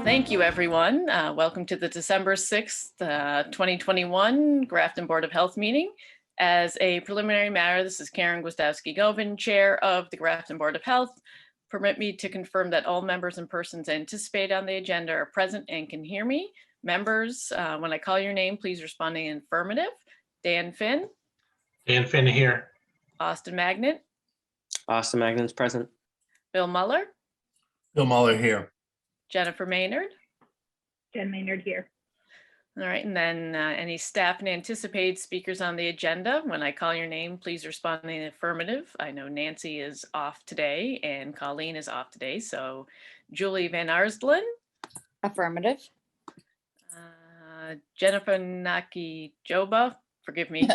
Thank you, everyone. Welcome to the December 6th, 2021 Grafton Board of Health meeting. As a preliminary matter, this is Karen Gwostowski-Govan, Chair of the Grafton Board of Health. Permit me to confirm that all members and persons anticipated on the agenda are present and can hear me. Members, when I call your name, please respond in the affirmative. Dan Finn. Dan Finn here. Austin Magnet. Austin Magnet's present. Bill Muller. Bill Muller here. Jennifer Maynard. Jen Maynard here. All right, and then any staff and anticipated speakers on the agenda. When I call your name, please respond in the affirmative. I know Nancy is off today and Colleen is off today. So Julie Van Arsdalen. Affirmative. Jennifer Naki Joba, forgive me.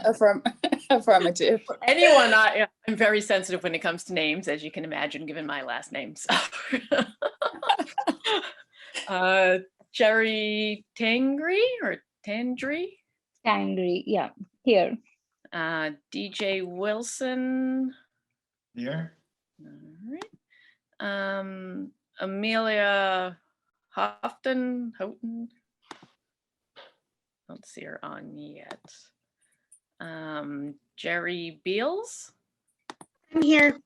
Affirmative. Anyone, I'm very sensitive when it comes to names, as you can imagine, given my last name. So. Jerry Tangri or Tandri? Tangri, yeah, here. DJ Wilson. Here. All right. Amelia Houghton. Don't see her on yet. Jerry Beals. I'm here.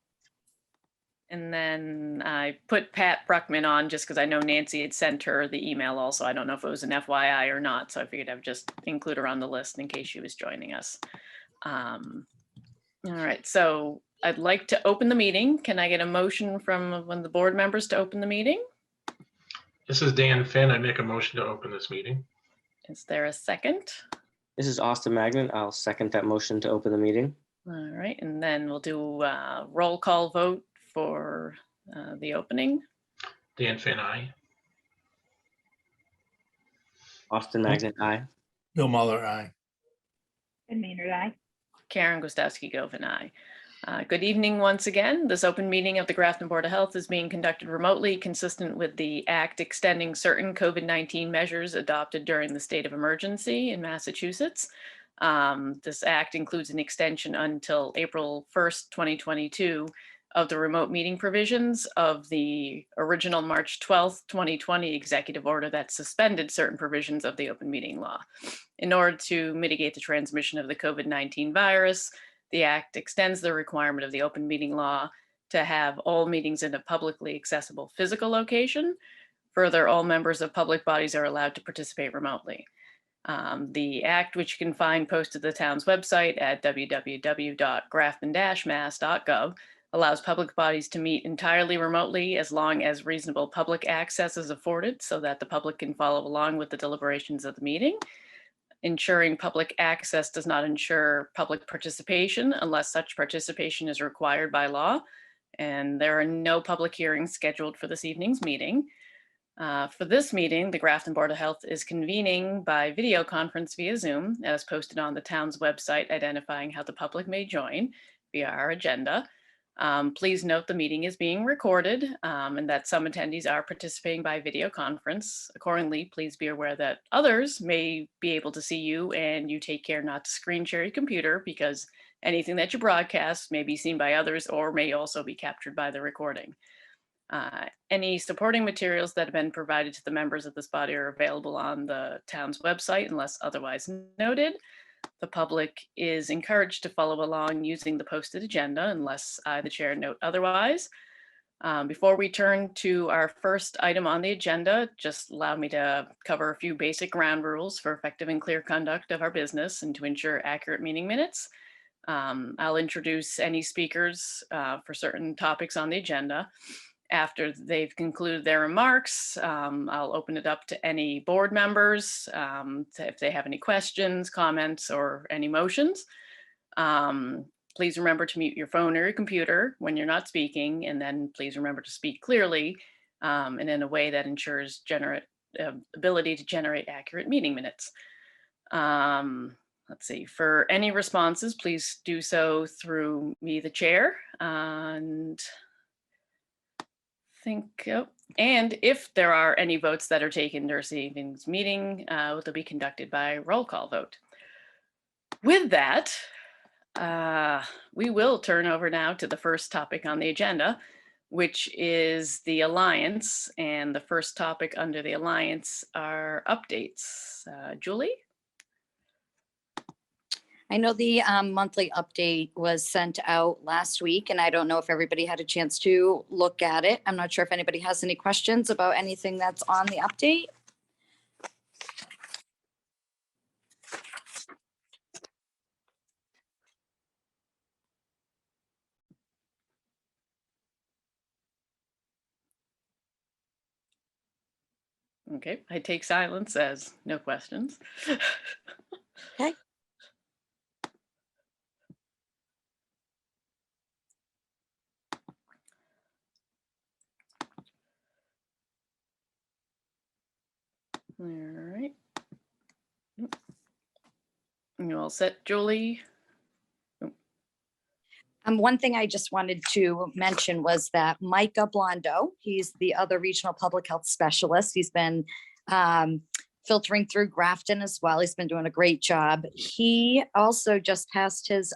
And then I put Pat Bruckman on just because I know Nancy had sent her the email also. I don't know if it was an FYI or not, so I figured I'd just include her on the list in case she was joining us. All right, so I'd like to open the meeting. Can I get a motion from one of the board members to open the meeting? This is Dan Finn. I make a motion to open this meeting. Is there a second? This is Austin Magnet. I'll second that motion to open the meeting. All right, and then we'll do a roll call vote for the opening. Dan Finn, aye. Austin Magnet, aye. Bill Muller, aye. Jen Maynard, aye. Karen Gwostowski-Govan, aye. Good evening once again. This open meeting of the Grafton Board of Health is being conducted remotely, consistent with the Act extending certain COVID-19 measures adopted during the state of emergency in Massachusetts. This Act includes an extension until April 1st, 2022 of the remote meeting provisions of the original March 12th, 2020 executive order that suspended certain provisions of the open meeting law. In order to mitigate the transmission of the COVID-19 virus, the Act extends the requirement of the open meeting law to have all meetings in a publicly accessible physical location. Further, all members of public bodies are allowed to participate remotely. The Act, which you can find posted to the town's website at www.grafton-mass.gov, allows public bodies to meet entirely remotely as long as reasonable public access is afforded so that the public can follow along with the deliberations of the meeting. Ensuring public access does not ensure public participation unless such participation is required by law. And there are no public hearings scheduled for this evening's meeting. For this meeting, the Grafton Board of Health is convening by video conference via Zoom, as posted on the town's website, identifying how the public may join via our agenda. Please note the meeting is being recorded and that some attendees are participating by video conference. Accordingly, please be aware that others may be able to see you, and you take care not to screen share your computer because anything that you broadcast may be seen by others or may also be captured by the recording. Any supporting materials that have been provided to the members of this body are available on the town's website unless otherwise noted. The public is encouraged to follow along using the posted agenda unless I, the chair, note otherwise. Before we turn to our first item on the agenda, just allow me to cover a few basic ground rules for effective and clear conduct of our business and to ensure accurate meeting minutes. I'll introduce any speakers for certain topics on the agenda. After they've concluded their remarks, I'll open it up to any board members if they have any questions, comments, or any motions. Please remember to mute your phone or your computer when you're not speaking, and then please remember to speak clearly and in a way that ensures ability to generate accurate meeting minutes. Let's see, for any responses, please do so through me, the chair, and and if there are any votes that are taken during this evening's meeting, they'll be conducted by roll call vote. With that, we will turn over now to the first topic on the agenda, which is the Alliance. And the first topic under the Alliance are updates. Julie? I know the monthly update was sent out last week, and I don't know if everybody had a chance to look at it. I'm not sure if anybody has any questions about anything that's on the update. Okay, I take silence as no questions. Okay. All right. You all set, Julie? One thing I just wanted to mention was that Micah Blondo, he's the other regional public health specialist. He's been filtering through Grafton as well. He's been doing a great job. He also just passed his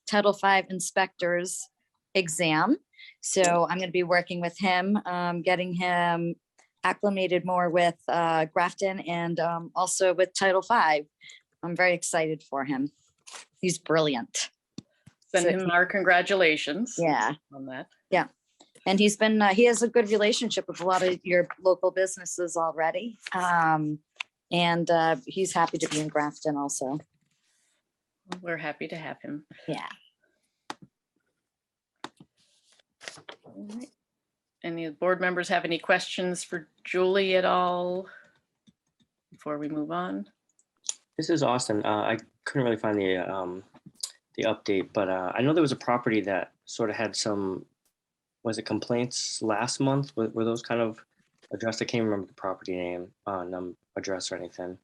Title V inspector's exam. So I'm going to be working with him, getting him acclimated more with Grafton and also with Title V. I'm very excited for him. He's brilliant. Send So him our congratulations. Yeah. On that. Yeah. And he's been, he has a good relationship with a lot of your local businesses already. And he's happy to be in Grafton also. We're happy to have him. Yeah. All right. Any board members have any questions for Julie at all before we move on? This is Austin. I couldn't really find the update, but I know there was a property that sort of had some, was it complaints last month? Were those kind of addressed? I can't remember the property name, address or anything.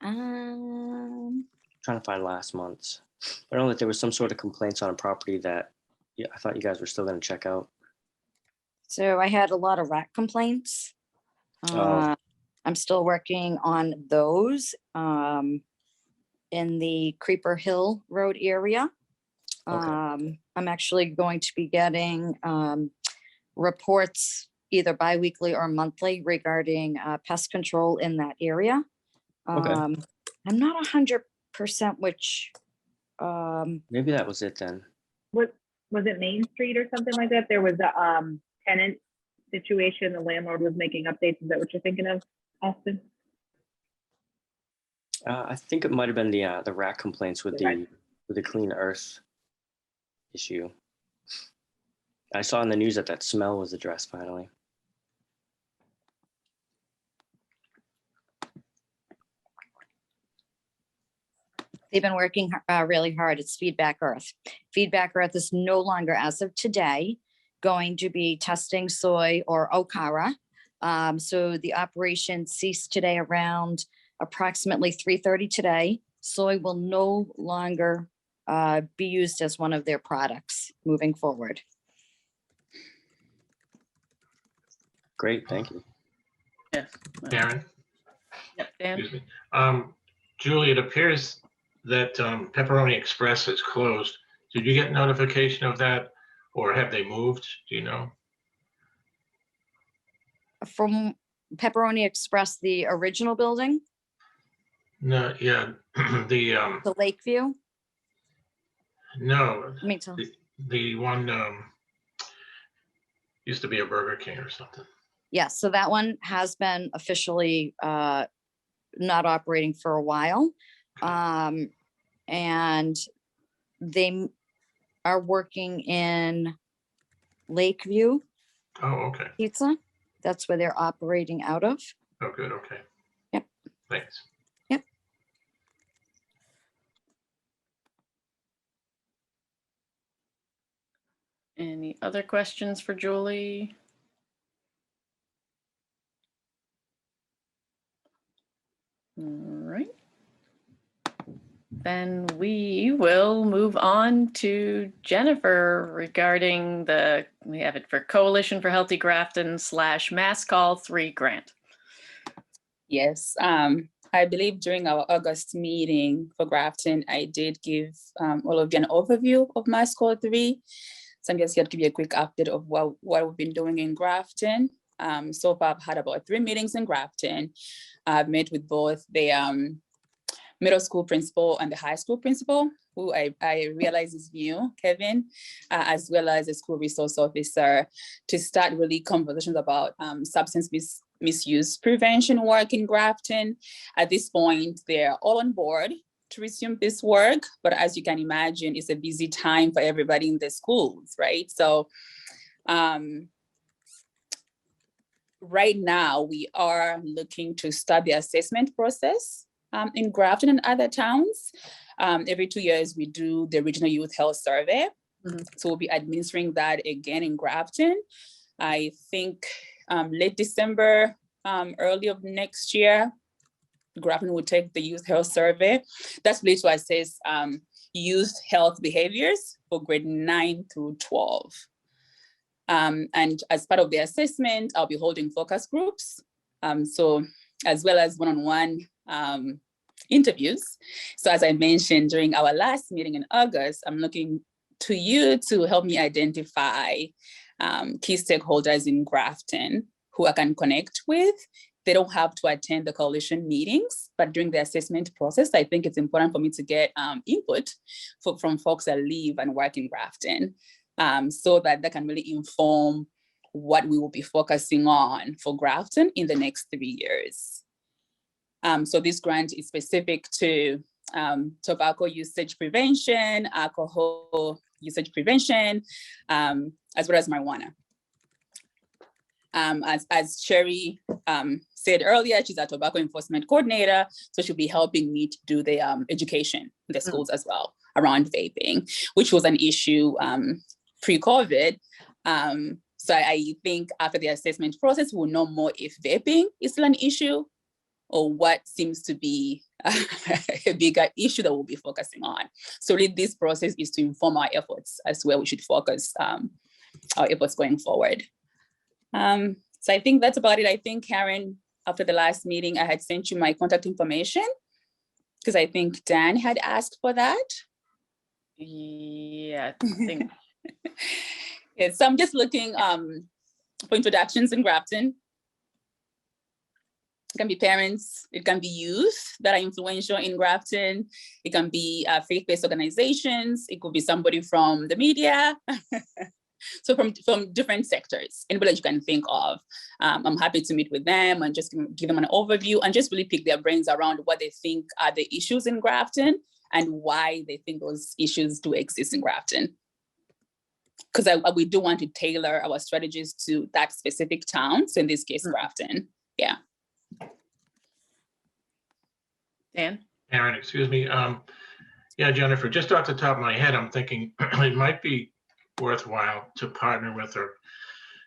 Trying to find last month's. I know that there was some sort of complaints on a property that I thought you guys were still going to check out. So I had a lot of rat complaints. Oh. I'm still working on those in the Creeper Hill Road area. Okay. I'm actually going to be getting reports either bi-weekly or monthly regarding pest control in that area. Okay. I'm not 100% which. Maybe that was it then. What, was it Main Street or something like that? There was a tenant situation, the landlord was making updates. Is that what you're thinking of, Austin? I think it might have been the rat complaints with the clean earth issue. I saw in the news that smell was addressed finally. They've been working really hard. It's Feedback Earth. Feedback Earth is no longer, as of today, going to be testing soy or okara. So the operation ceased today around approximately 3:30 today. Soy will no longer be used as one of their products moving forward. Great, thank you. Yes. Darren, Yep, Dan. excuse me. Julie, it appears that Pepperoni Express is closed. Did you get notification of that, or have they moved? Do you know? From Pepperoni Express, the original building, No, yeah, the Lakeview. no, Me too. the one used to be a Burger King or something. Yes, so that one has been officially not operating for a while. And they are working in Lakeview Oh, okay. Pizza. That's where they're operating out of. Oh, good, okay. Yep. Thanks. Yep. Any other questions for Julie? All right. Then we will move on to Jennifer regarding we have it for Coalition for Healthy Grafton / Mass Call 3 grant. Yes, I believe during our August meeting for Grafton, I did give all of you an overview of Mass Call 3. So I'm just here to give you a quick update of what we've been doing in Grafton. So far, I've had about 3 meetings in Grafton. I've met with both the middle school principal and the high school principal, who I realize is new, Kevin, as well as a school resource officer, to start really conversations about substance misuse prevention work in Grafton. At this point, they're all on board to resume this work, but as you can imagine, it's a busy time for everybody in the schools, right? So right now, we are looking to start the assessment process in Grafton and other towns. Every 2 years, we do the Regional Youth Health Survey. So we'll be administering that again in Grafton. I think late December, early of next year, Grafton will take the Youth Health Survey. That's really to assess youth health behaviors for grade 9 through 12. And as part of the assessment, I'll be holding focus groups. So as well as one-on-one interviews. So as I mentioned during our last meeting in August, I'm looking to you to help me identify key stakeholders in Grafton who I can connect with. They don't have to attend the coalition meetings, but during the assessment process, I think it's important for me to get input from folks that live and work in Grafton, so that they can really inform what we will be focusing on for Grafton in the next 3 years. So this grant is specific to tobacco usage prevention, alcohol usage prevention, as well as marijuana. As Sherry said earlier, she's a tobacco enforcement coordinator, so she'll be helping me to do the education in the schools as well around vaping, which was an issue pre-COVID. So I think after the assessment process, we'll know more if vaping is still an issue or what seems to be a bigger issue that we'll be focusing on. So really this process is to inform our efforts as where we should focus our efforts going forward. So I think that's about it. I think, Karen, after the last meeting, I had sent you my contact information because I think Dan had asked for that. Yeah, I think. Yeah, so I'm just looking for introductions in Grafton. It can be parents, it can be youth that are influential in Grafton. It can be faith-based organizations. It could be somebody from the media. So from different sectors, anybody that you can think of. I'm happy to meet with them and just give them an overview and just really pick their brains around what they think are the issues in Grafton and why they think those issues do exist in Grafton. Because we do want to tailor our strategies to that specific town. So in this case, Grafton. Yeah. Dan? Aaron, excuse me. Yeah, Jennifer, just off the top of my head, I'm thinking it might be worthwhile to partner with or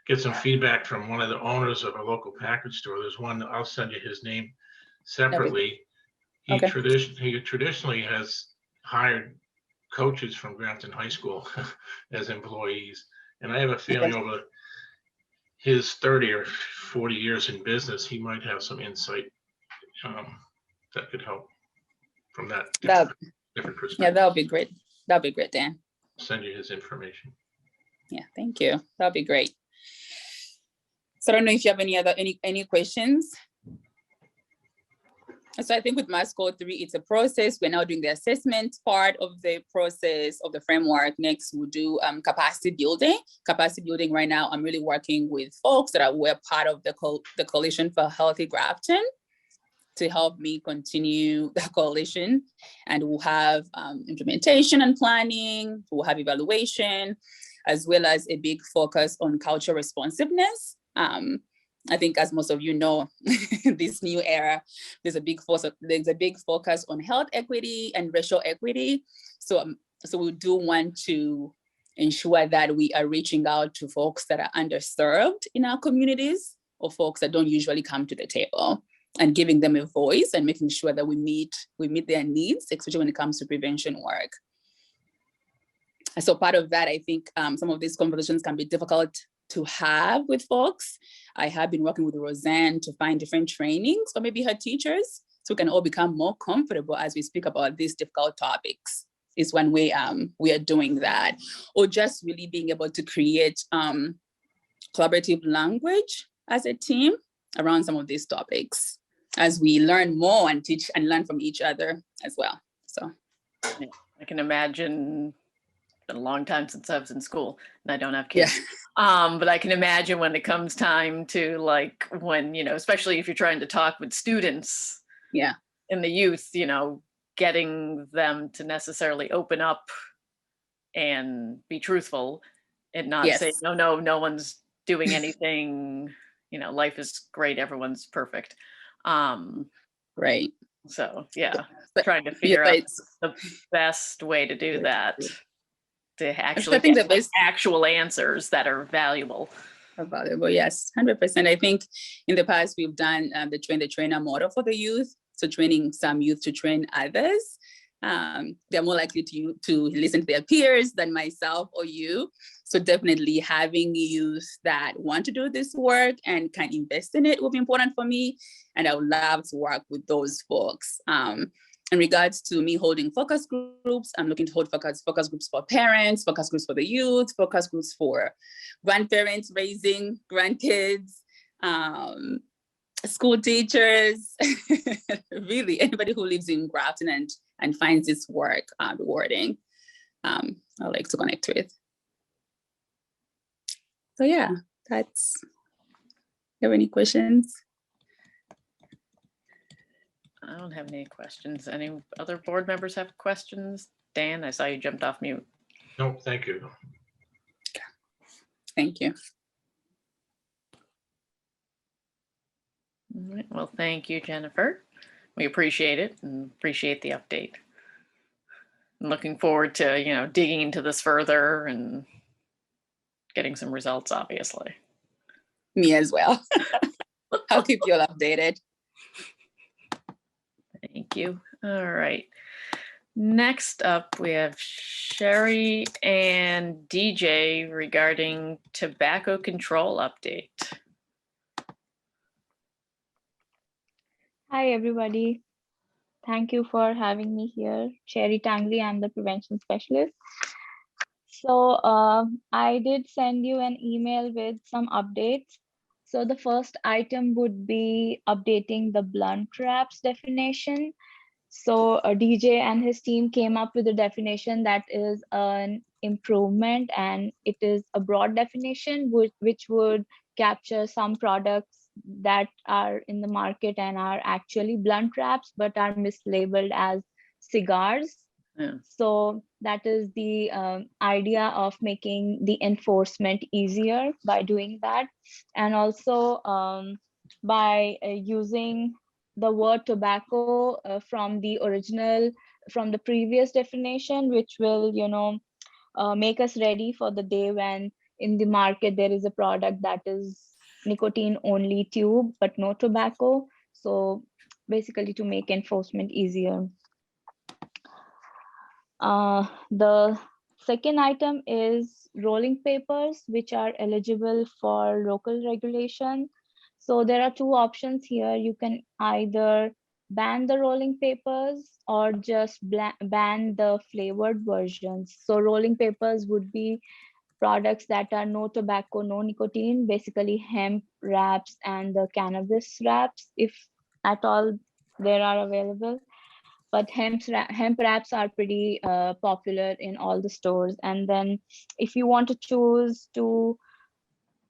get some feedback from one of the owners of a local package store. There's one, I'll send you his name separately. He traditionally has hired coaches from Grafton High School as employees. And I have a feeling over his 30 or 40 years in business, he might have some insight that could help from that different perspective. Yeah, that would be great. That would be great, Dan. Send you his information. Yeah, thank you. That would be great. So I don't know if you have any questions. So I think with Mass Code 3, it's a process. We're now doing the assessment part of the process of the framework. Next, we'll do capacity building. Capacity building right now, I'm really working with folks that were part of the Coalition for Healthy Grafton to help me continue the coalition. And we'll have implementation and planning, we'll have evaluation, as well as a big focus on cultural responsiveness. I think, as most of you know, this new era, there's a big focus on health equity and racial equity. So we do want to ensure that we are reaching out to folks that are underserved in our communities or folks that don't usually come to the table and giving them a voice and making sure that we meet their needs, especially when it comes to prevention work. So part of that, I think some of these conversations can be difficult to have with folks. I have been working with Roseanne to find different trainings for maybe her teachers, so we can all become more comfortable as we speak about these difficult topics. is one way we are doing that, or just really being able to create collaborative language as a team around some of these topics as we learn more and teach and learn from each other as well. So I can imagine, it's been a long time since I was in school and I don't have kids. But I can imagine when it comes time to like when, especially if you're trying to talk with students in the youth, getting them to necessarily open up and be truthful and not say, no one's doing anything, life is great, everyone's perfect. Right. So yeah, But trying to figure out it's the best way to do that, to I actually think get the best actual answers that are valuable. valuable. Yes, 100%. I think in the past we've done the train the trainer model for the youth. So training some youth to train others. They're more likely to listen to their peers than myself or you. So definitely having youth that want to do this work and can invest in it will be important for me. And I would love to work with those folks. In regards to me holding focus groups, I'm looking to hold focus groups for parents, focus groups for the youth, focus groups for grandparents raising grandkids, school teachers, really anybody who lives in Grafton and finds this work rewarding, I like to connect with. So yeah, that's, you have any questions? I don't have any questions. Any other board members have questions? Dan, I saw you jumped off mute. No, thank you. Thank you. All right, well, thank you, Jennifer. We appreciate it and appreciate the update. I'm looking forward to, digging into this further and getting some results, obviously. Me as well. I'll keep you all updated. Thank you. All right. Next up, we have Sherry and DJ regarding tobacco control update. Hi, everybody. Thank you for having me here. Cherry Tangri, I'm the prevention specialist. So I did send you an email with some updates. So the first item would be updating the blunt wraps definition. So DJ and his team came up with a definition that is an improvement, and it is a broad definition which would capture some products that are in the market and are actually blunt wraps but are mislabeled as cigars. Yeah. So that is the idea of making the enforcement easier by doing that, and also by using the word tobacco from the previous definition, which will make us ready for the day when in the market there is a product that is nicotine only tube but no tobacco. So basically to make enforcement easier. The second item is rolling papers, which are eligible for local regulation. So there are two options here. You can either ban the rolling papers or just ban the flavored versions. So rolling papers would be products that are no tobacco, no nicotine, basically hemp wraps and the cannabis wraps, if at all there are available. But hemp wraps are pretty popular in all the stores. And then if you want to choose to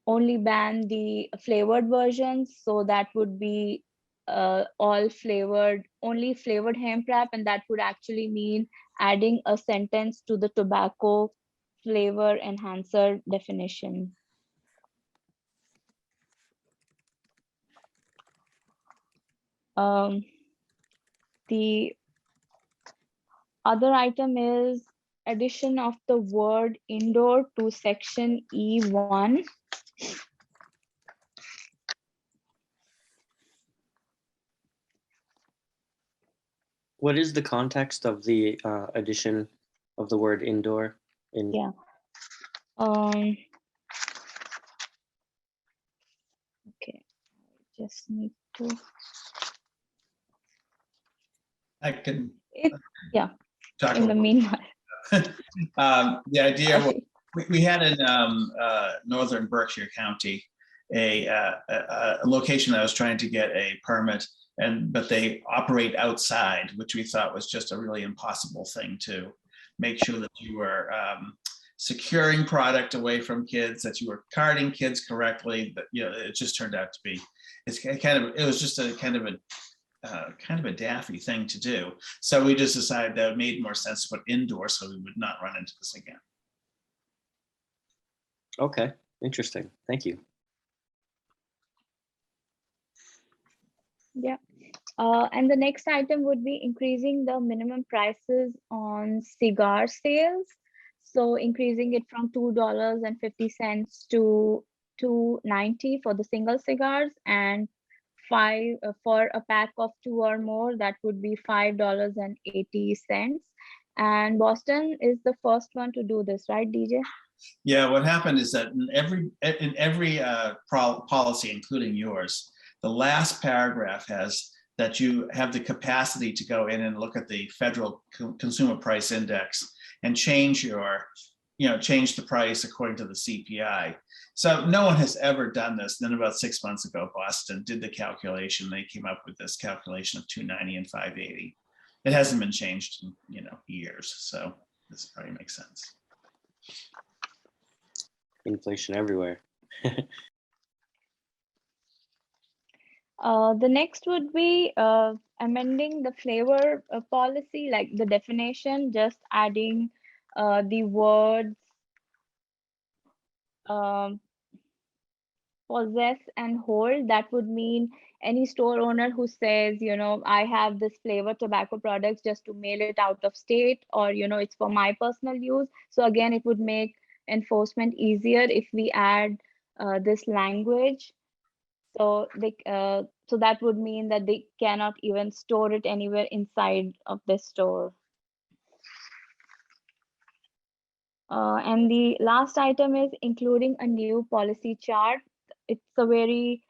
only ban the flavored versions, so that would be only flavored hemp wrap, and that would actually mean adding a sentence to the tobacco flavor enhancer definition. The other item is addition of the word indoor to section E1. What is the context of the addition of the word indoor? Yeah. Okay, I just need to. I can. Yeah. talk In the about- meanwhile. The idea was, Okay. we had in northern Berkshire County a location that was trying to get a permit, but they operate outside, which we thought was just a really impossible thing to make sure that you were securing product away from kids, that you were carding kids correctly. But it just turned out to be, it was just a kind of a daffy thing to do. So we just decided that it made more sense to put indoor so we would not run into this again. Okay, interesting. Thank you. Yeah. And the next item would be increasing the minimum prices on cigar sales. So increasing it from $2.50 to $2.90 for the single cigars, and for a pack of 2 or more, that would be $5.80. And Boston is the first one to do this, right, DJ? Yeah, what happened is that in every policy, including yours, the last paragraph has that you have the capacity to go in and look at the federal consumer price index and change the price according to the CPI. So no one has ever done this. Then about 6 months ago, Boston did the calculation. They came up with this calculation of $2.90 and $5.80. It hasn't been changed in years. So this probably makes sense. Inflation everywhere. The next would be amending the flavor policy, like the definition, just adding the words possess and hold. That would mean any store owner who says, I have this flavor tobacco products just to mail it out of state, or, it's for my personal use. So again, it would make enforcement easier if we add this language. So so that would mean that they cannot even store it anywhere inside of the store. And the last item is including a new policy chart. It's a very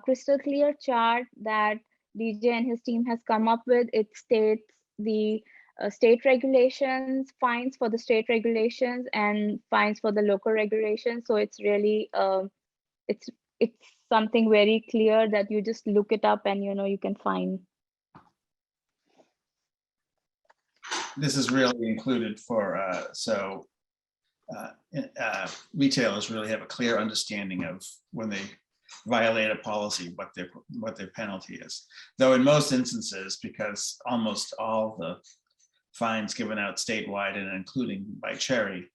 crystal clear chart that DJ and his team has come up with. It states the state regulations, fines for the state regulations, and fines for the local regulations. So it's really it's something very clear that you just look it up and you can find. This is really included for retailers really have a clear understanding of when they violate a policy, what their penalty is. Though in most instances, because almost all the fines given out statewide and including by Cherry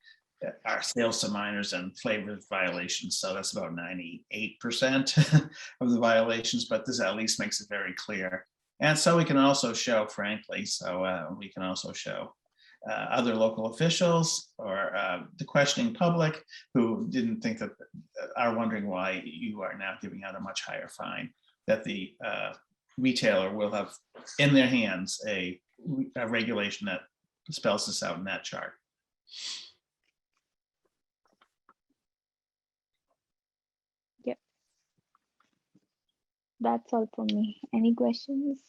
are sales to minors and flavor violations. So that's about 98% of the violations, but this at least makes it very clear. And so we can also show, frankly, we can also show other local officials or the questioning public who didn't think that are wondering why you are now giving out a much higher fine, that the retailer will have in their hands a regulation that spells this out in that chart. Yep. That's all for me. Any questions?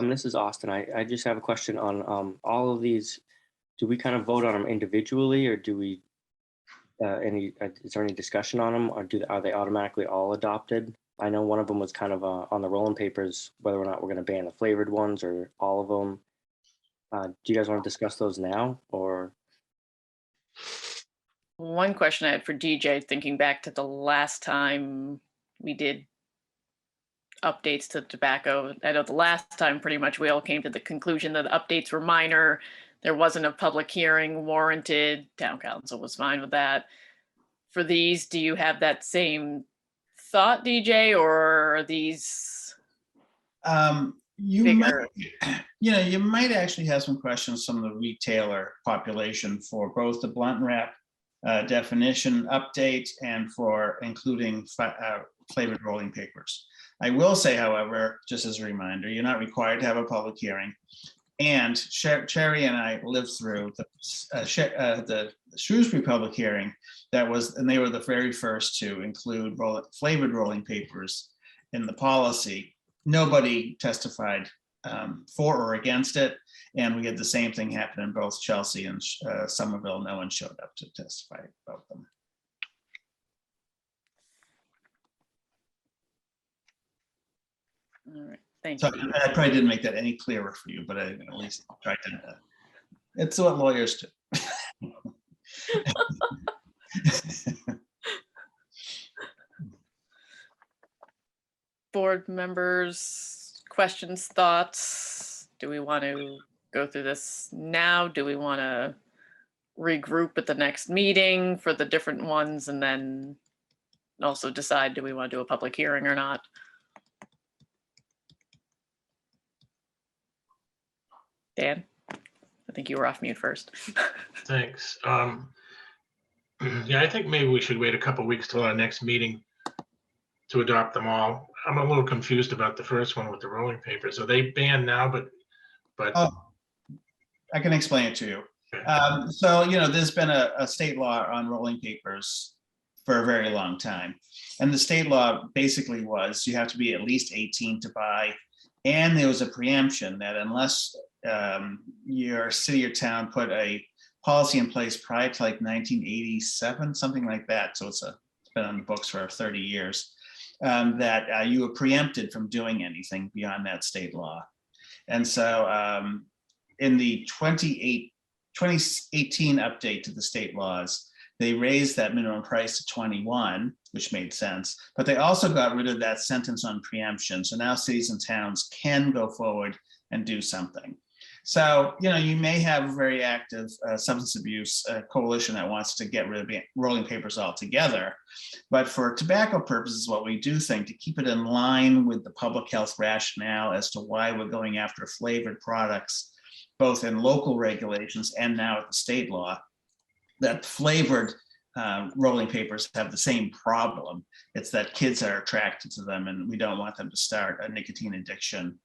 This is Austin. I just have a question on all of these. Do we kind of vote on them individually, or do we is there any discussion on them, or are they automatically all adopted? I know one of them was kind of on the rolling papers, whether or not we're going to ban the flavored ones or all of them. Do you guys want to discuss those now, or? One question I had for DJ, thinking back to the last time we did updates to tobacco. I know the last time pretty much we all came to the conclusion that the updates were minor. There wasn't a public hearing warranted. Town council was fine with that. For these, do you have that same thought, DJ, or are these you might actually have some questions from the retailer population for both the blunt wrap definition update and for including flavored rolling papers. I will say, however, just as a reminder, you're not required to have a public hearing. And Cherry and I lived through the Shrewsbury public hearing and they were the very first to include flavored rolling papers in the policy. Nobody testified for or against it. And we had the same thing happen in both Chelsea and Somerville. No one showed up to testify about them. All right, thank So you. I probably didn't make that any clearer for you, but I at least tried to. It's what lawyers do. Board members, questions, thoughts? Do we want to go through this now? Do we want to regroup at the next meeting for the different ones and then also decide, do we want to do a public hearing or not? Dan, I think you were off mute first. Thanks. Yeah, I think maybe we should wait a couple weeks till our next meeting to adopt them all. I'm a little confused about the first one with the rolling papers. Are they banned now, but Oh, I can explain it to you. So, there's been a state law on rolling papers for a very long time. And the state law basically was you have to be at least 18 to buy. And there was a preemption that unless your city or town put a policy in place prior to like 1987, something like that. So it's been on the books for 30 years, that you were preempted from doing anything beyond that state law. And so in the 2018 update to the state laws, they raised that minimum price to 21, which made sense, but they also got rid of that sentence on preemption. So now cities and towns can go forward and do something. So, you may have a very active substance abuse coalition that wants to get rid of rolling papers altogether. But for tobacco purposes, what we do think to keep it in line with the public health rationale as to why we're going after flavored products, both in local regulations and now at the state law, that flavored rolling papers have the same problem. It's that kids are attracted to them and we don't want them to start a nicotine addiction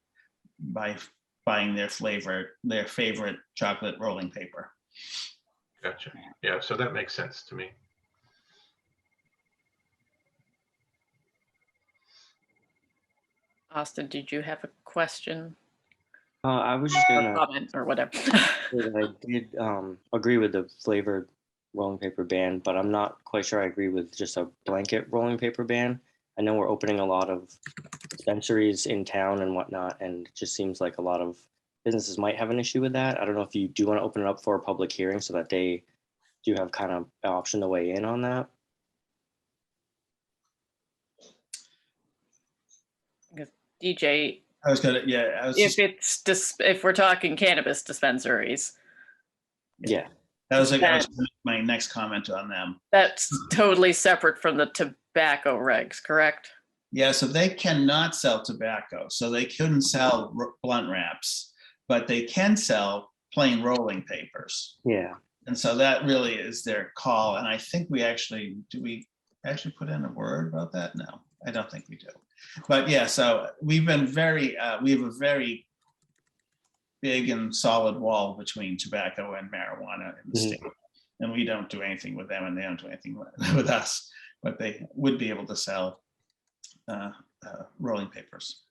by buying their favorite chocolate rolling paper. gotcha. Yeah, so that makes sense to me. Austin, did you have a question I was just or gonna comment or whatever? say that I did agree with the flavored rolling paper ban, but I'm not quite sure I agree with just a blanket rolling paper ban. I know we're opening a lot of dispensaries in town and whatnot, and it just seems like a lot of businesses might have an issue with that. I don't know if you do want to open it up for a public hearing so that they do have kind of an option to weigh in on that. DJ, I was gonna, if we're talking cannabis dispensaries, Yeah. that was my next comment on them. that's totally separate from the tobacco regs, correct? Yeah, so they cannot sell tobacco, so they couldn't sell blunt wraps, but they can sell plain rolling papers. Yeah. And so that really is their call. And I think do we actually put in a word about that? No, I don't think we do. But yeah, so we've been we have a very big and solid wall between tobacco and marijuana in the state. And we don't do anything with them and they don't do anything with us, but they would be able to sell rolling papers.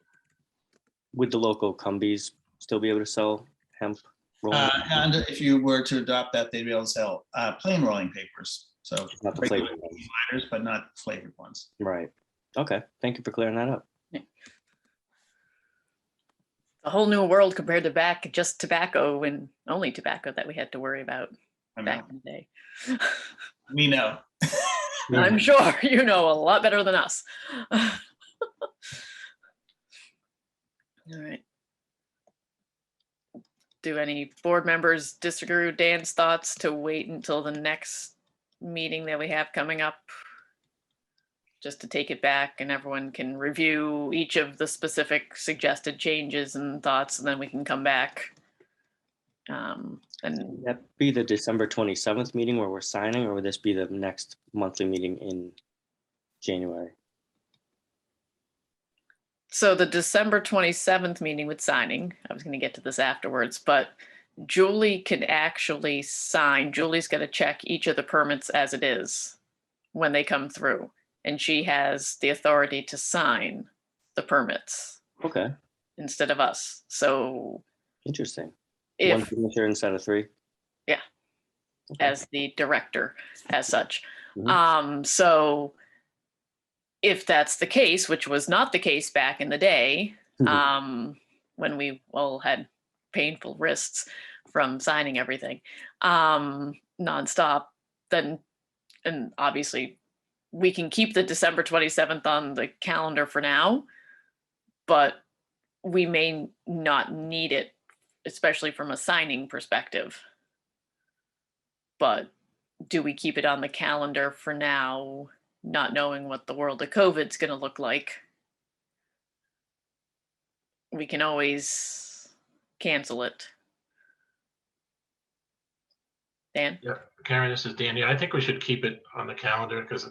Would the local Cumbies still be able to sell hemp rolling? And if you were to adopt that, they'd be able to sell plain rolling papers. So Not the flavored regular ones. sliders, but not flavored ones. Right. Okay. Thank you for clearing that up. A whole new world compared to back just tobacco and only tobacco that we had to worry about I back know. in the day. We know. I'm sure you know a lot better than us. All right. Do any board members disagree with Dan's thoughts to wait until the next meeting that we have coming up? Just to take it back and everyone can review each of the specific suggested changes and thoughts, and then we can come back. And Would that be the December 27th meeting where we're signing, or would this be the next monthly meeting in January? so the December 27th meeting with signing, I was going to get to this afterwards, but Julie can actually sign. Julie's going to check each of the permits as it is when they come through. And she has the authority to sign the permits. Okay. instead of us. So Interesting. One if, signature instead of 3. yeah, Okay. as the director as such. Mhm. So if that's the case, which was not the case back in the day, when we all had painful wrists from signing everything nonstop, then, and obviously we can keep the December 27th on the calendar for now, but we may not need it, especially from a signing perspective. But do we keep it on the calendar for now, not knowing what the world of COVID's going to look like? We can always cancel it. Dan? Yeah, Karen, this is Danny. I think we should keep it on the calendar because,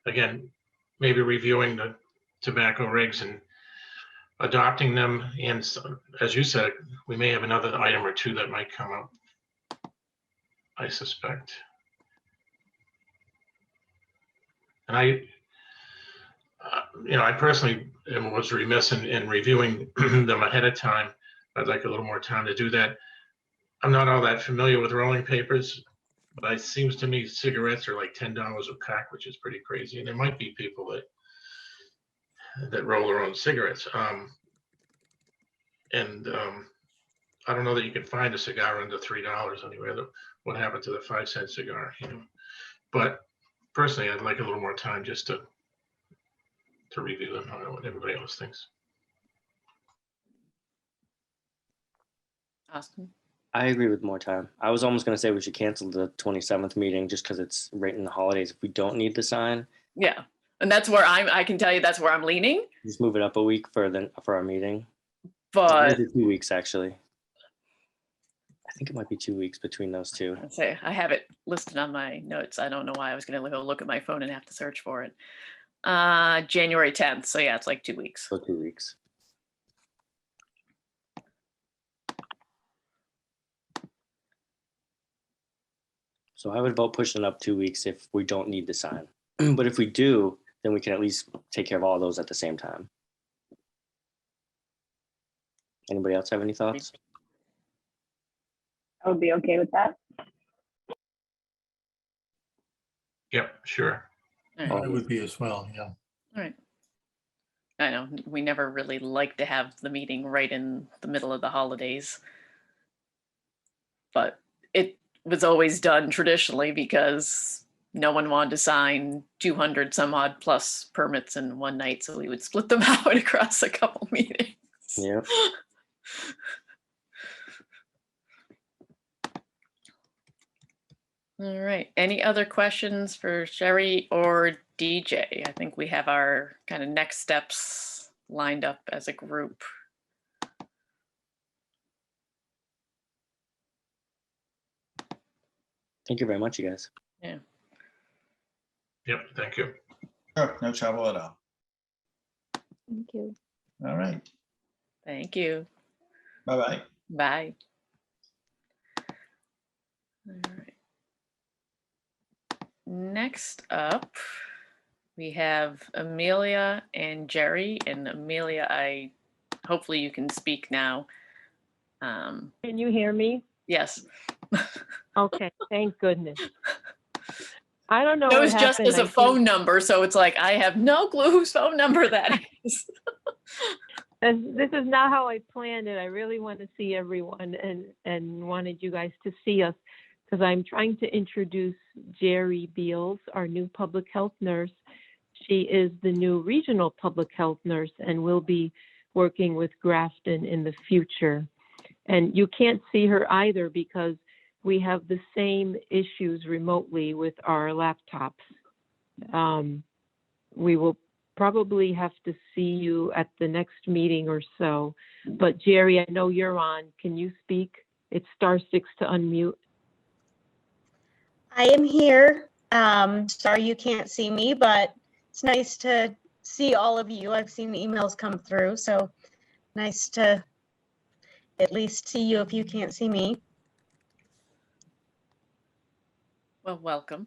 again, maybe reviewing the tobacco regs and adopting them. And as you said, we may have another item or two that might come up, I suspect. And I personally was remiss in reviewing them ahead of time. I'd like a little more time to do that. I'm not all that familiar with rolling papers, but it seems to me cigarettes are like $10 a pack, which is pretty crazy. And there might be people that roll their own cigarettes. I don't know that you can find a cigar under $3 anywhere. What happened to the 5-cent cigar? But personally, I'd like a little more time just to review them. I don't know what everybody else thinks. Austin? I agree with more time. I was almost going to say we should cancel the 27th meeting just because it's right in the holidays. If we don't need to sign, Yeah. And that's where I can tell you that's where I'm leaning. just move it up a week for our meeting. But Maybe 2 weeks, actually. I think it might be 2 weeks between those two. I'd say I have it listed on my notes. I don't know why I was going to go look at my phone and have to search for it. January 10th. So yeah, it's like 2 weeks. So 2 weeks. So I would vote pushing up 2 weeks if we don't need to sign. But if we do, then we can at least take care of all those at the same time. Anybody else have any thoughts? I would be okay with that. Yep, sure. All I right. would be as well, yeah. All right. I know we never really like to have the meeting right in the middle of the holidays, but it was always done traditionally because no one wanted to sign 200 some odd plus permits in one night, so we would split them out across a couple meetings. Yeah. All right. Any other questions for Sherry or DJ? I think we have our kind of next steps lined up as a group. Thank you very much, you guys. Yeah. Yep, thank you. Sure, no trouble at all. Thank you. All right, Thank you. bye-bye. Bye. All right. Next up, we have Amelia and Jerry. And Amelia, hopefully you can speak now. Can you hear me? Yes. Okay, thank goodness. I don't know It what was just happened. as a phone number, so it's like I have no clue whose phone number that is. And this is not how I planned it. I really want to see everyone and wanted you guys to see us because I'm trying to introduce Jerry Beals, our new public health nurse. She is the new regional public health nurse and will be working with Grafton in the future. And you can't see her either because we have the same issues remotely with our laptops. We will probably have to see you at the next meeting or so. But Jerry, I know you're on. Can you speak? It's *6 to unmute. I am here. Sorry you can't see me, but it's nice to see all of you. I've seen the emails come through, so nice to at least see you if you can't see me. Well, welcome.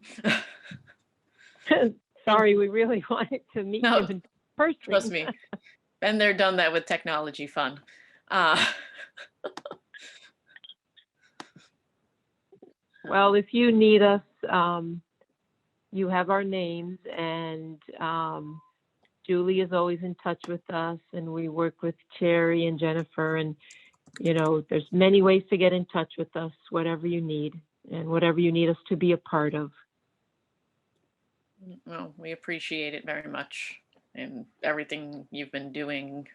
Sorry, we really wanted to meet No, you in person. Trust me. Been there, done that with technology fun. Uh, Well, if you need us, you have our names, and Julie is always in touch with us, and we work with Cherry and Jennifer, and there's many ways to get in touch with us, whatever you need and whatever you need us to be a part of. well, we appreciate it very much, and everything you've been doing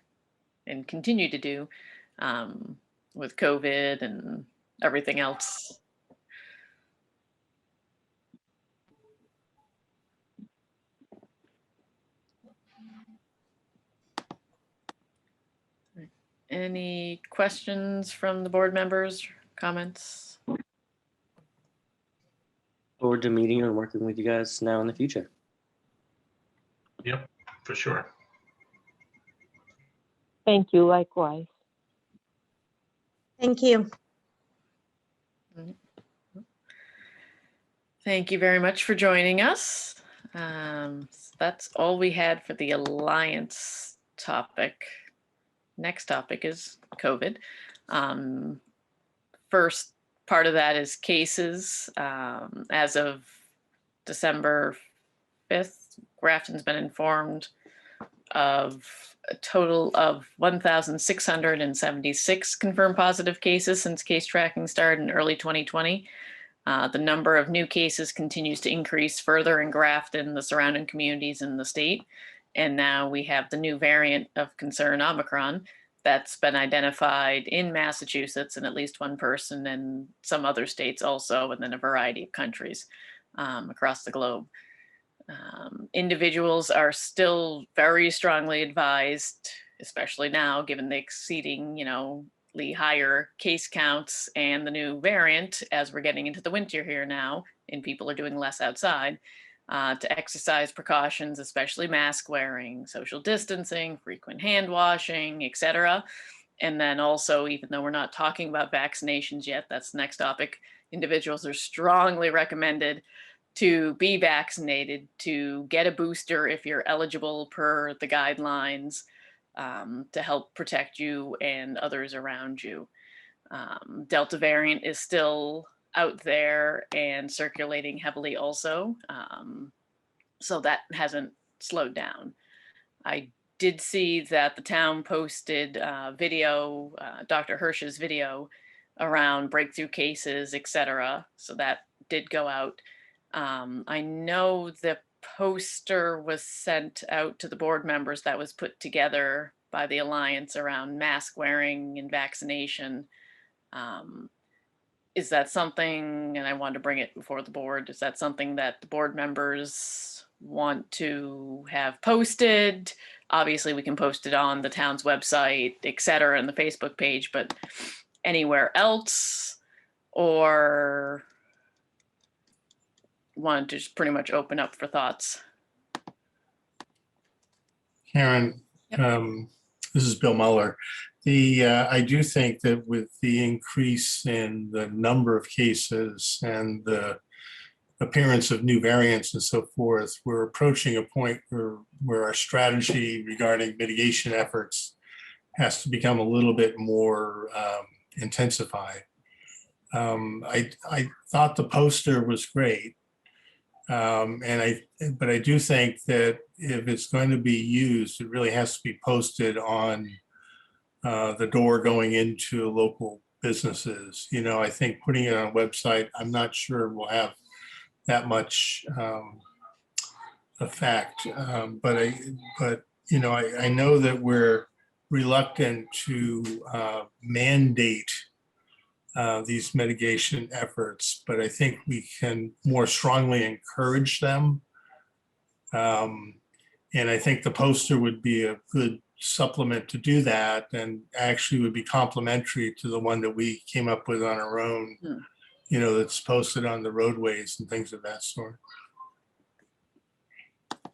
and continue to do with COVID and everything else. Any questions from the board members, comments? Forward to meeting and working with you guys now in the future. Yep, for sure. Thank you, likewise. Thank you. Thank you very much for joining us. That's all we had for the Alliance topic. Next topic is COVID. First part of that is cases. As of December 5th, Grafton's been informed of a total of 1,676 confirmed positive cases since case tracking started in early 2020. The number of new cases continues to increase further in Grafton, the surrounding communities in the state. And now we have the new variant of concern, Omicron, that's been identified in Massachusetts and at least one person in some other states also, and then a variety of countries across the globe. Individuals are still very strongly advised, especially now, given the exceedingly higher case counts and the new variant as we're getting into the winter here now, and people are doing less outside, to exercise precautions, especially mask wearing, social distancing, frequent hand washing, etc. And then also, even though we're not talking about vaccinations yet, that's the next topic, individuals are strongly recommended to be vaccinated, to get a booster if you're eligible per the guidelines, to help protect you and others around you. Delta variant is still out there and circulating heavily also. So that hasn't slowed down. I did see that the town posted video, Dr. Hirsch's video around breakthrough cases, etc. So that did go out. I know the poster was sent out to the board members that was put together by the Alliance around mask wearing and vaccination. Is that something, and I wanted to bring it before the board, is that something that the board members want to have posted? Obviously, we can post it on the town's website, etc., and the Facebook page, but anywhere else? Or want to just pretty much open up for thoughts? Karen, this is Bill Muller. I do think that with the increase in the number of cases and the appearance of new variants and so forth, we're approaching a point where our strategy regarding mitigation efforts has to become a little bit more intensified. I thought the poster was great. But I do think that if it's going to be used, it really has to be posted on the door going into local businesses. I think putting it on a website, I'm not sure will have that much effect. But I know that we're reluctant to mandate these mitigation efforts, but I think we can more strongly encourage them. And I think the poster would be a good supplement to do that, and actually would be complementary to the one that we came up with on our own, that's posted on the roadways and things of that sort. I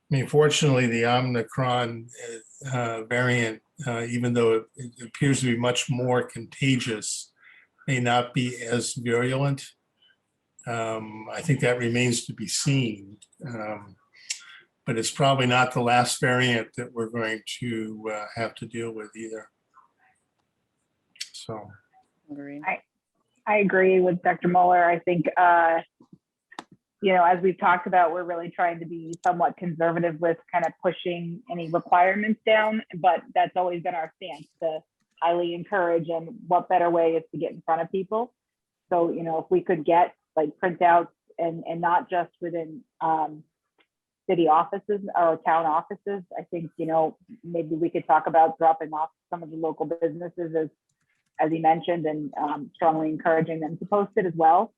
mean, fortunately, the Omicron variant, even though it appears to be much more contagious, may not be as virulent. I think that remains to be seen. but it's probably not the last variant that we're going to have to deal with either. So, Agreed. I agree with Dr. Mueller. I think, you know, as we've talked about, we're really trying to be somewhat conservative with kind of pushing any requirements down, but that's always been our stance, to highly encourage, and what better way is to get in front of people. So, you know, if we could get like printouts and not just within city offices or town offices, I think, you know, maybe we could talk about dropping off some of the local businesses as he mentioned, and strongly encouraging them to post it as well.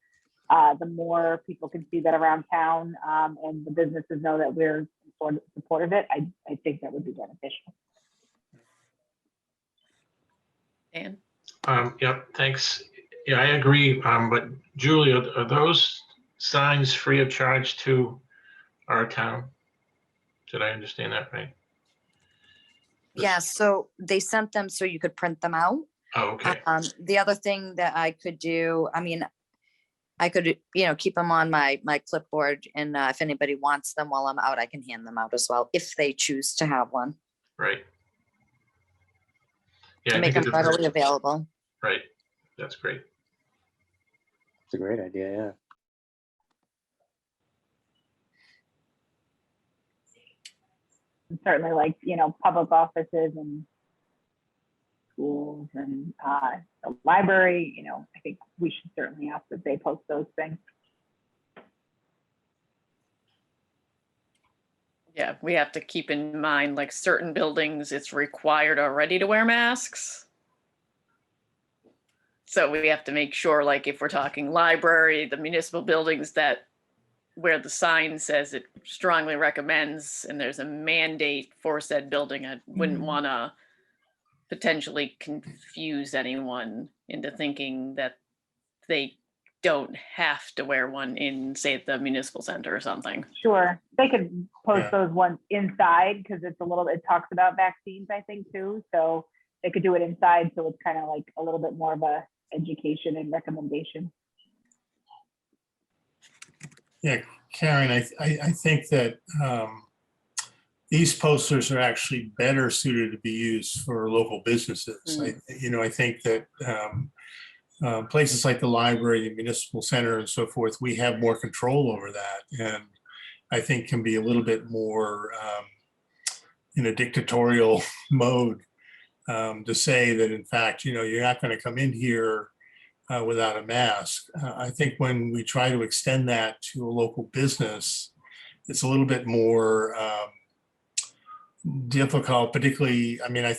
The more people can see that around town, and the businesses know that we're supportive of it, I think that would be beneficial. Dan? Yep, thanks. Yeah, I agree. But Julie, are those signs free of charge to our town? Did I understand that right? Yeah, so they sent them so you could print them out. Oh, okay. The other thing that I could do, I mean, I could, you know, keep them on my clipboard, and if anybody wants them while I'm out, I can hand them out as well, if they choose to have one. Right. Yeah, And make them readily available. Right. That's great. It's a great idea, yeah. And certainly, like, you know, public offices and schools and the library, you know, I think we should certainly ask that they post those things. Yeah, we have to keep in mind, like certain buildings, it's required already to wear masks. So we have to make sure, like if we're talking library, the municipal buildings, that where the sign says it strongly recommends and there's a mandate for said building, I wouldn't want to potentially confuse anyone into thinking that they don't have to wear one in, say, the municipal center or something. Sure, they could post Yeah. those ones inside, because it's a little, it talks about vaccines, I think, too. So they could do it inside, so it's kind of like a little bit more of a education and recommendation. yeah, Karen, I think that these posters are actually better suited to be used for local businesses. I think that places like the library, the municipal center and so forth, we have more control over that. And I think can be a little bit more in a dictatorial mode to say that, in fact, you know, you're not going to come in here without a mask. I think when we try to extend that to a local business, it's a little bit more difficult, particularly, I mean, I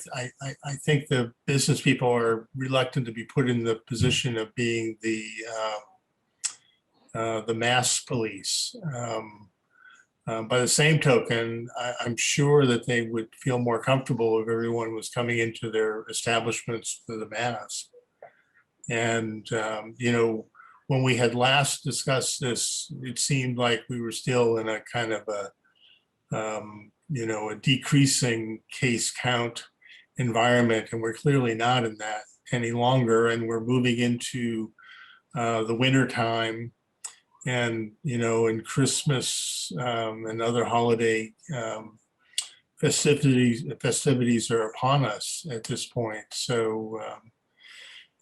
think the business people are reluctant to be put in the position of being the mask police. By the same token, I'm sure that they would feel more comfortable if everyone was coming into their establishments with a mask. And, you know, when we had last discussed this, it seemed like we were still in a kind of a, you know, a decreasing case count environment, and we're clearly not in that any longer. And we're moving into the winter time, and, you know, and Christmas and other holiday festivities are upon us at this point. So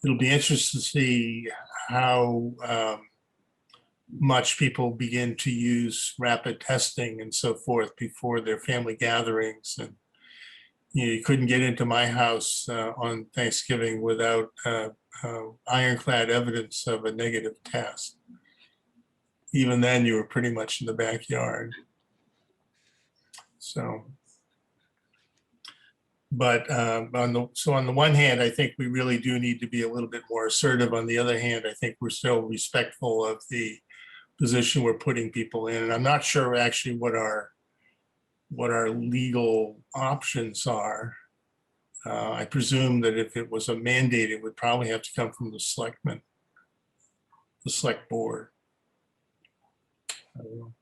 it'll be interesting to see how much people begin to use rapid testing and so forth before their family gatherings. And you couldn't get into my house on Thanksgiving without ironclad evidence of a negative test. Even then, you were pretty much in the backyard. So, but on the one hand, I think we really do need to be a little bit more assertive. On the other hand, I think we're still respectful of the position we're putting people in. And I'm not sure actually what our legal options are. I presume that if it was a mandate, it would probably have to come from the selectmen, the select board. I don't know.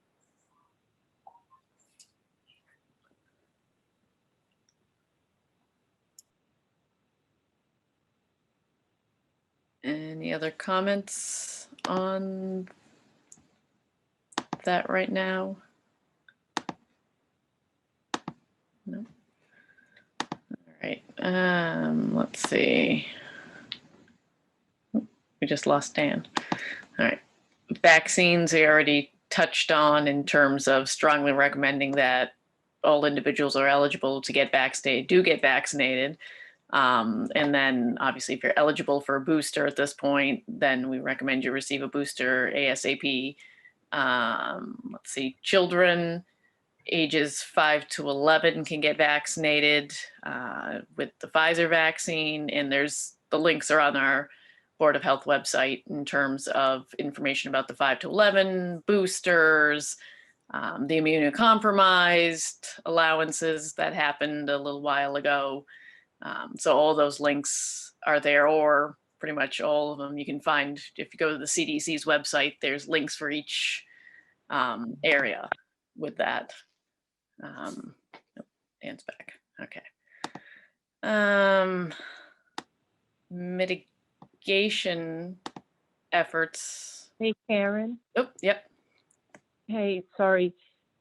Any other comments on that right now? No. All right. Let's see. We just lost Dan. All right. Vaccines, we already touched on in terms of strongly recommending that all individuals are eligible to get vaccinated, do get vaccinated. And then obviously if you're eligible for a booster at this point, then we recommend you receive a booster ASAP. Let's see, children ages 5 to 11 can get vaccinated with the Pfizer vaccine. And the links are on our Board of Health website in terms of information about the 5 to 11 boosters, the immunocompromised allowances that happened a little while ago. So all those links are there, or pretty much all of them you can find. If you go to the CDC's website, there's links for each area with that. Dan's back. Okay. Mitigation efforts. Hey, Karen. Oh, yep. Hey, sorry.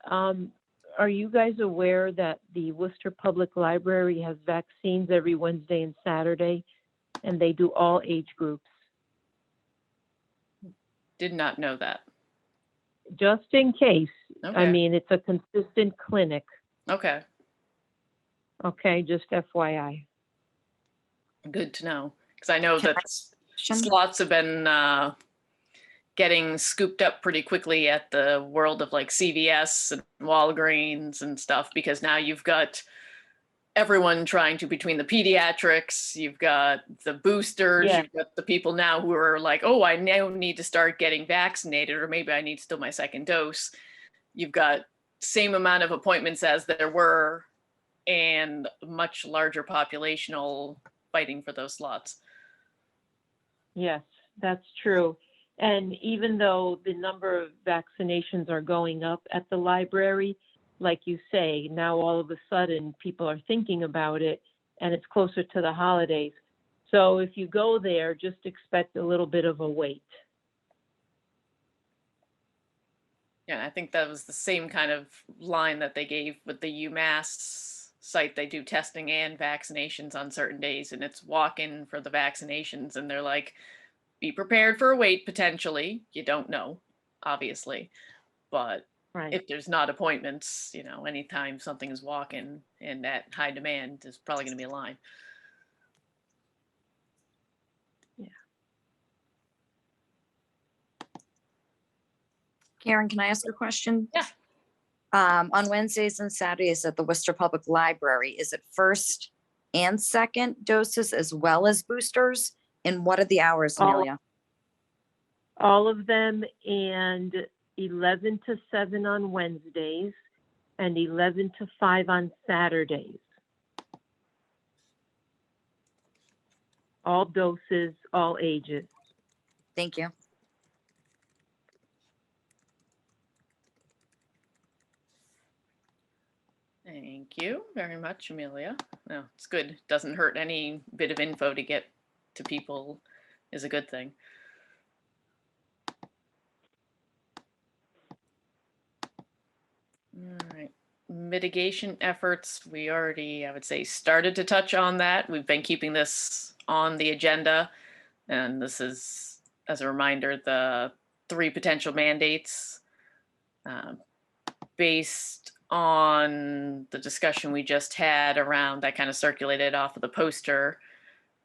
Are you guys aware that the Worcester Public Library has vaccines every Wednesday and Saturday, and they do all age groups? Did not know that. Just in case. Okay. I mean, it's a consistent clinic. Okay. Okay, just FYI. Good to know. Because I know Can that I- slots have been getting scooped up pretty quickly at the world of like CVS and Walgreens and stuff, because now you've got everyone trying to, between the pediatrics, you've got the boosters, Yeah. you've got the people now who are like, oh, I now need to start getting vaccinated, or maybe I need still my second dose. You've got same amount of appointments as there were, and much larger populational fighting for those slots. Yes, that's true. And even though the number of vaccinations are going up at the library, like you say, now all of a sudden people are thinking about it, and it's closer to the holidays. So if you go there, just expect a little bit of a wait. Yeah, I think that was the same kind of line that they gave with the UMass site. They do testing and vaccinations on certain days, and it's walk-in for the vaccinations, and they're like, be prepared for a wait potentially. You don't know, obviously, but Right. if there's not appointments, anytime something is walk-in and at high demand, there's probably going to be a line. Karen, can I ask a question? Yeah. On Wednesdays and Saturdays at the Worcester Public Library, is it first and second doses as well as boosters? And what are the hours, Amelia? All of them, and 11 to 7 on Wednesdays and 11 to 5 on Saturdays. All doses, all ages. Thank you. Thank you very much, Amelia. No, it's good. Doesn't hurt. Any bit of info to get to people is a good thing. All right. Mitigation efforts. We already, I would say, started to touch on that. We've been keeping this on the agenda. And this is, as a reminder, the 3 potential mandates based on the discussion we just had around that kind of circulated off of the poster.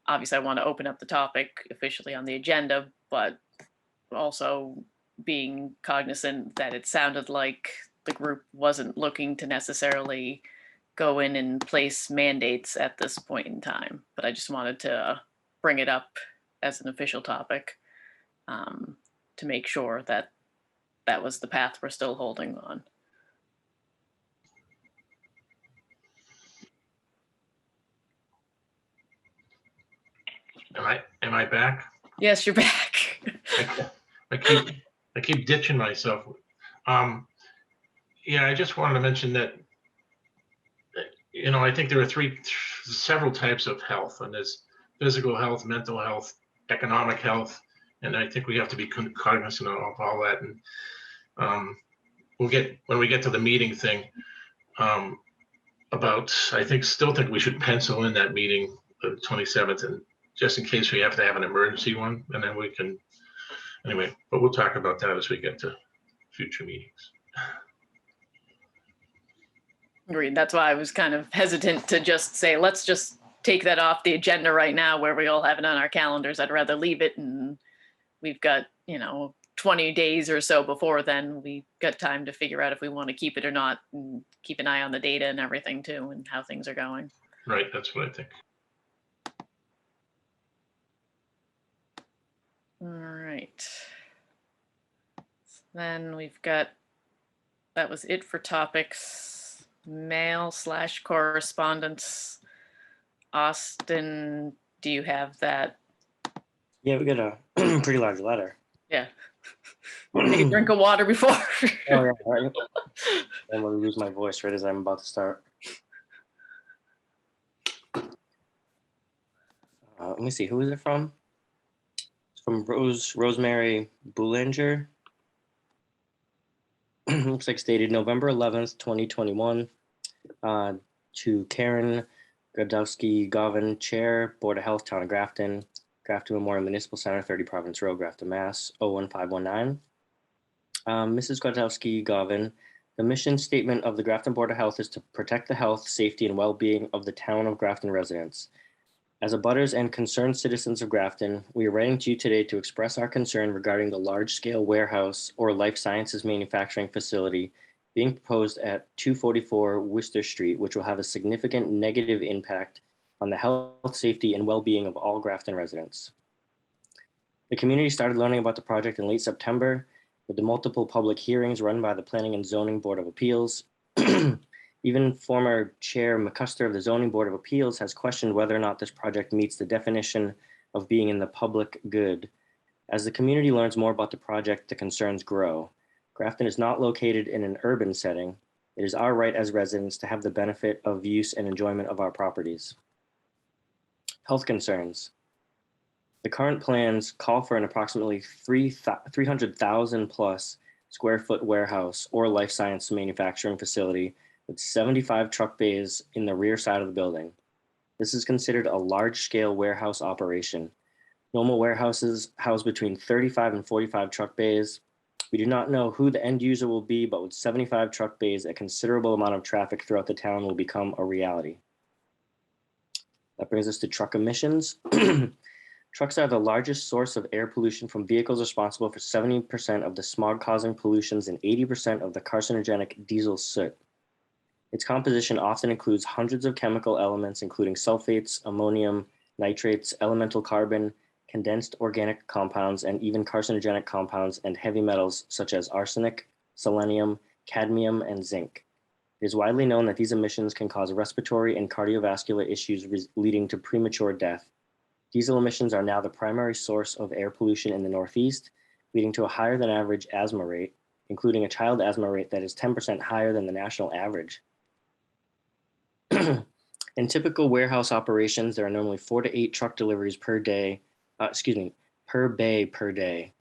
Obviously, I want to open up the topic officially on the agenda, but also being cognizant that it sounded like the group wasn't looking to necessarily go in and place mandates at this point in time. But I just wanted to bring it up as an official topic to make sure that that was the path we're still holding on. Am I back? Yes, you're back. I keep ditching myself. Yeah, I just wanted to mention that, I think there are several types of health, and there's physical health, mental health, economic health, and I think we have to be cognizant of all that. And when we get to the meeting thing, still think we should pencil in that meeting, the 27th, and just in case we have to have an emergency one, and then we can, anyway, but we'll talk about that as we get to future meetings. Agreed. That's why I was kind of hesitant to just say, let's just take that off the agenda right now where we all have it on our calendars. I'd rather leave it, and we've got, 20 days or so before then. We've got time to figure out if we want to keep it or not, and keep an eye on the data and everything too, and how things are going. Right, that's what I think. All right. Then we've got, that was it for topics. Mail/correspondence. Austin, do you have that? Yeah, we got a pretty large letter. Yeah. Take a drink of water before. Oh, yeah, right. I'm gonna lose my voice right as I'm about to start. Let me see, who is it from? It's from Rosemary Boulanger. Looks like stated November 11th, 2021. To Karen Godowski Govin, Chair, Board of Health, Town of Grafton, Grafton Memorial Municipal Center, 30 Providence Road, Grafton, Mass. 01519. Mrs. Godowski Govin, the mission statement of the Grafton Board of Health is to protect the health, safety, and well-being of the town of Grafton residents. As abutters and concerned citizens of Grafton, we are writing to you today to express our concern regarding the large-scale warehouse or life sciences manufacturing facility being proposed at 244 Worcester Street, which will have a significant negative impact on the health, safety, and well-being of all Grafton residents. The community started learning about the project in late September with the multiple public hearings run by the Planning and Zoning Board of Appeals. Even former Chair McCusker of the Zoning Board of Appeals has questioned whether or not this project meets the definition of being in the public good. As the community learns more about the project, the concerns grow. Grafton is not located in an urban setting. It is our right as residents to have the benefit of use and enjoyment of our properties. Health concerns. The current plans call for an approximately 300,000 plus square foot warehouse or life science manufacturing facility with 75 truck bays in the rear side of the building. This is considered a large-scale warehouse operation. Normal warehouses house between 35 and 45 truck bays. We do not know who the end user will be, but with 75 truck bays, a considerable amount of traffic throughout the town will become a reality. That brings us to truck emissions. Trucks are the largest source of air pollution from vehicles, responsible for 70% of the smog-causing pollutions and 80% of the carcinogenic diesel soot. Its composition often includes hundreds of chemical elements, including sulfates, ammonium, nitrates, elemental carbon, condensed organic compounds, and even carcinogenic compounds and heavy metals such as arsenic, selenium, cadmium, and zinc. It is widely known that these emissions can cause respiratory and cardiovascular issues leading to premature death. Diesel emissions are now the primary source of air pollution in the Northeast, leading to a higher than average asthma rate, including a child asthma rate that is 10% higher than the national average. In typical warehouse operations, there are normally 4 to 8 truck deliveries per bay per day.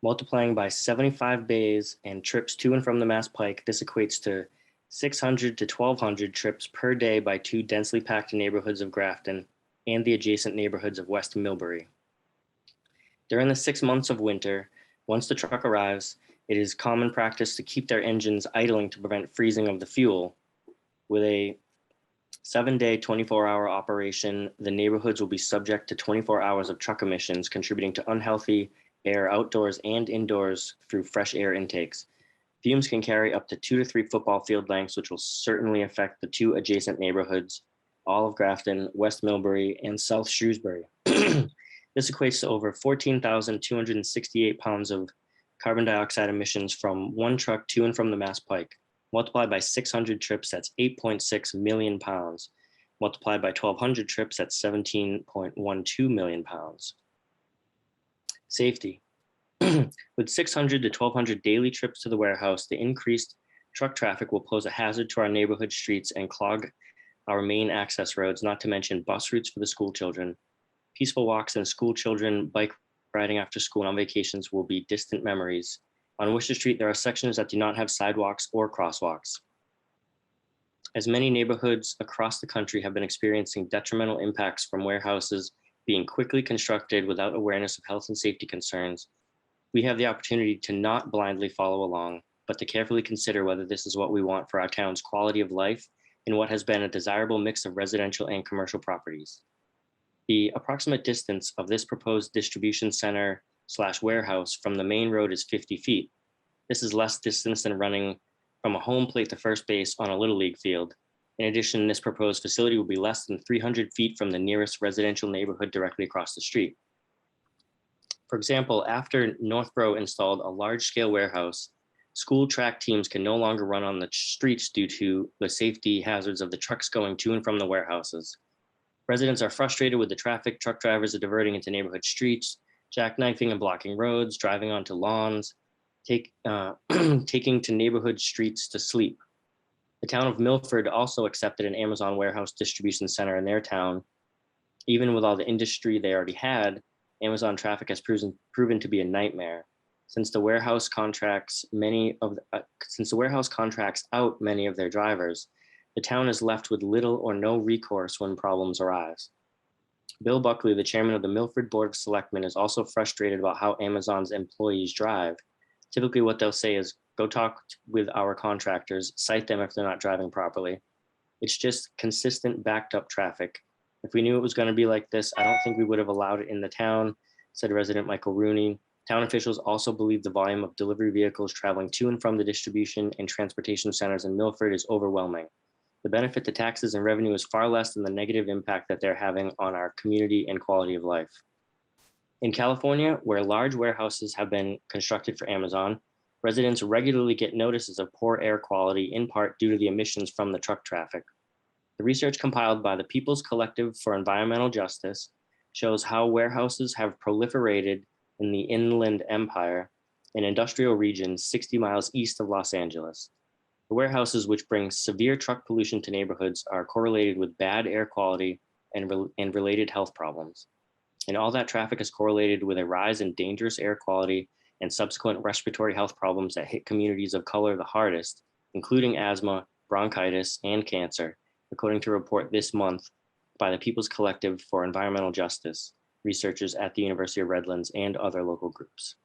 Multiplying by 75 bays and trips to and from the Mass Pike, this equates to 600 to 1,200 trips per day by 2 densely packed neighborhoods of Grafton and the adjacent neighborhoods of West Millbury. During the 6 months of winter, once the truck arrives, it is common practice to keep their engines idling to prevent freezing of the fuel. With a 7-day, 24-hour operation, the neighborhoods will be subject to 24 hours of truck emissions, contributing to unhealthy air outdoors and indoors through fresh air intakes. Fumes can carry up to 2 to 3 football field lengths, which will certainly affect the 2 adjacent neighborhoods, all of Grafton, West Millbury, and South Shrewsbury. This equates to over 14,268 pounds of carbon dioxide emissions from one truck to and from the Mass Pike. Multiplied by 600 trips, that's 8.6 million pounds. Multiplied by 1,200 trips, that's 17.12 million pounds. Safety. With 600 to 1,200 daily trips to the warehouse, the increased truck traffic will pose a hazard to our neighborhood streets and clog our main access roads, not to mention bus routes for the school children. Peaceful walks and school children bike riding after school and on vacations will be distant memories. On Worcester Street, there are sections that do not have sidewalks or crosswalks. as many neighborhoods across the country have been experiencing detrimental impacts from warehouses being quickly constructed without awareness of health and safety concerns, we have the opportunity to not blindly follow along, but to carefully consider whether this is what we want for our town's quality of life in what has been a desirable mix of residential and commercial properties. The approximate distance of this proposed distribution center / warehouse from the main road is 50 feet. This is less distance than running from a home plate to first base on a Little League field. In addition, this proposed facility will be less than 300 feet from the nearest residential neighborhood directly across the street. For example, after Northborough installed a large-scale warehouse, school track teams can no longer run on the streets due to the safety hazards of the trucks going to and from the warehouses. Residents are frustrated with the traffic. Truck drivers are diverting into neighborhood streets, jackknifing and blocking roads, driving onto lawns, taking to neighborhood streets to sleep. The town of Milford also accepted an Amazon warehouse distribution center in their town. Even with all the industry they already had, Amazon traffic has proven to be a nightmare. Since the warehouse contracts out many of their drivers, the town is left with little or no recourse when problems arise. Bill Buckley, the chairman of the Milford Board of Selectmen, is also frustrated about how Amazon's employees drive. Typically what they'll say is, go talk with our contractors, cite them if they're not driving properly. It's just consistent backed up traffic. If we knew it was going to be like this, I don't think we would have allowed it in the town, said resident Michael Rooney. Town officials also believe the volume of delivery vehicles traveling to and from the distribution and transportation centers in Milford is overwhelming. The benefit to taxes and revenue is far less than the negative impact that they're having on our community and quality of life. In California, where large warehouses have been constructed for Amazon, residents regularly get notices of poor air quality, in part due to the emissions from the truck traffic. The research compiled by the People's Collective for Environmental Justice shows how warehouses have proliferated in the Inland Empire and industrial regions 60 miles east of Los Angeles. The warehouses, which bring severe truck pollution to neighborhoods, are correlated with bad air quality and related health problems. And all that traffic is correlated with a rise in dangerous air quality and subsequent respiratory health problems that hit communities of color the hardest, including asthma, bronchitis, and cancer, according to a report this month by the People's Collective for Environmental Justice, researchers at the University of Redlands and other local groups.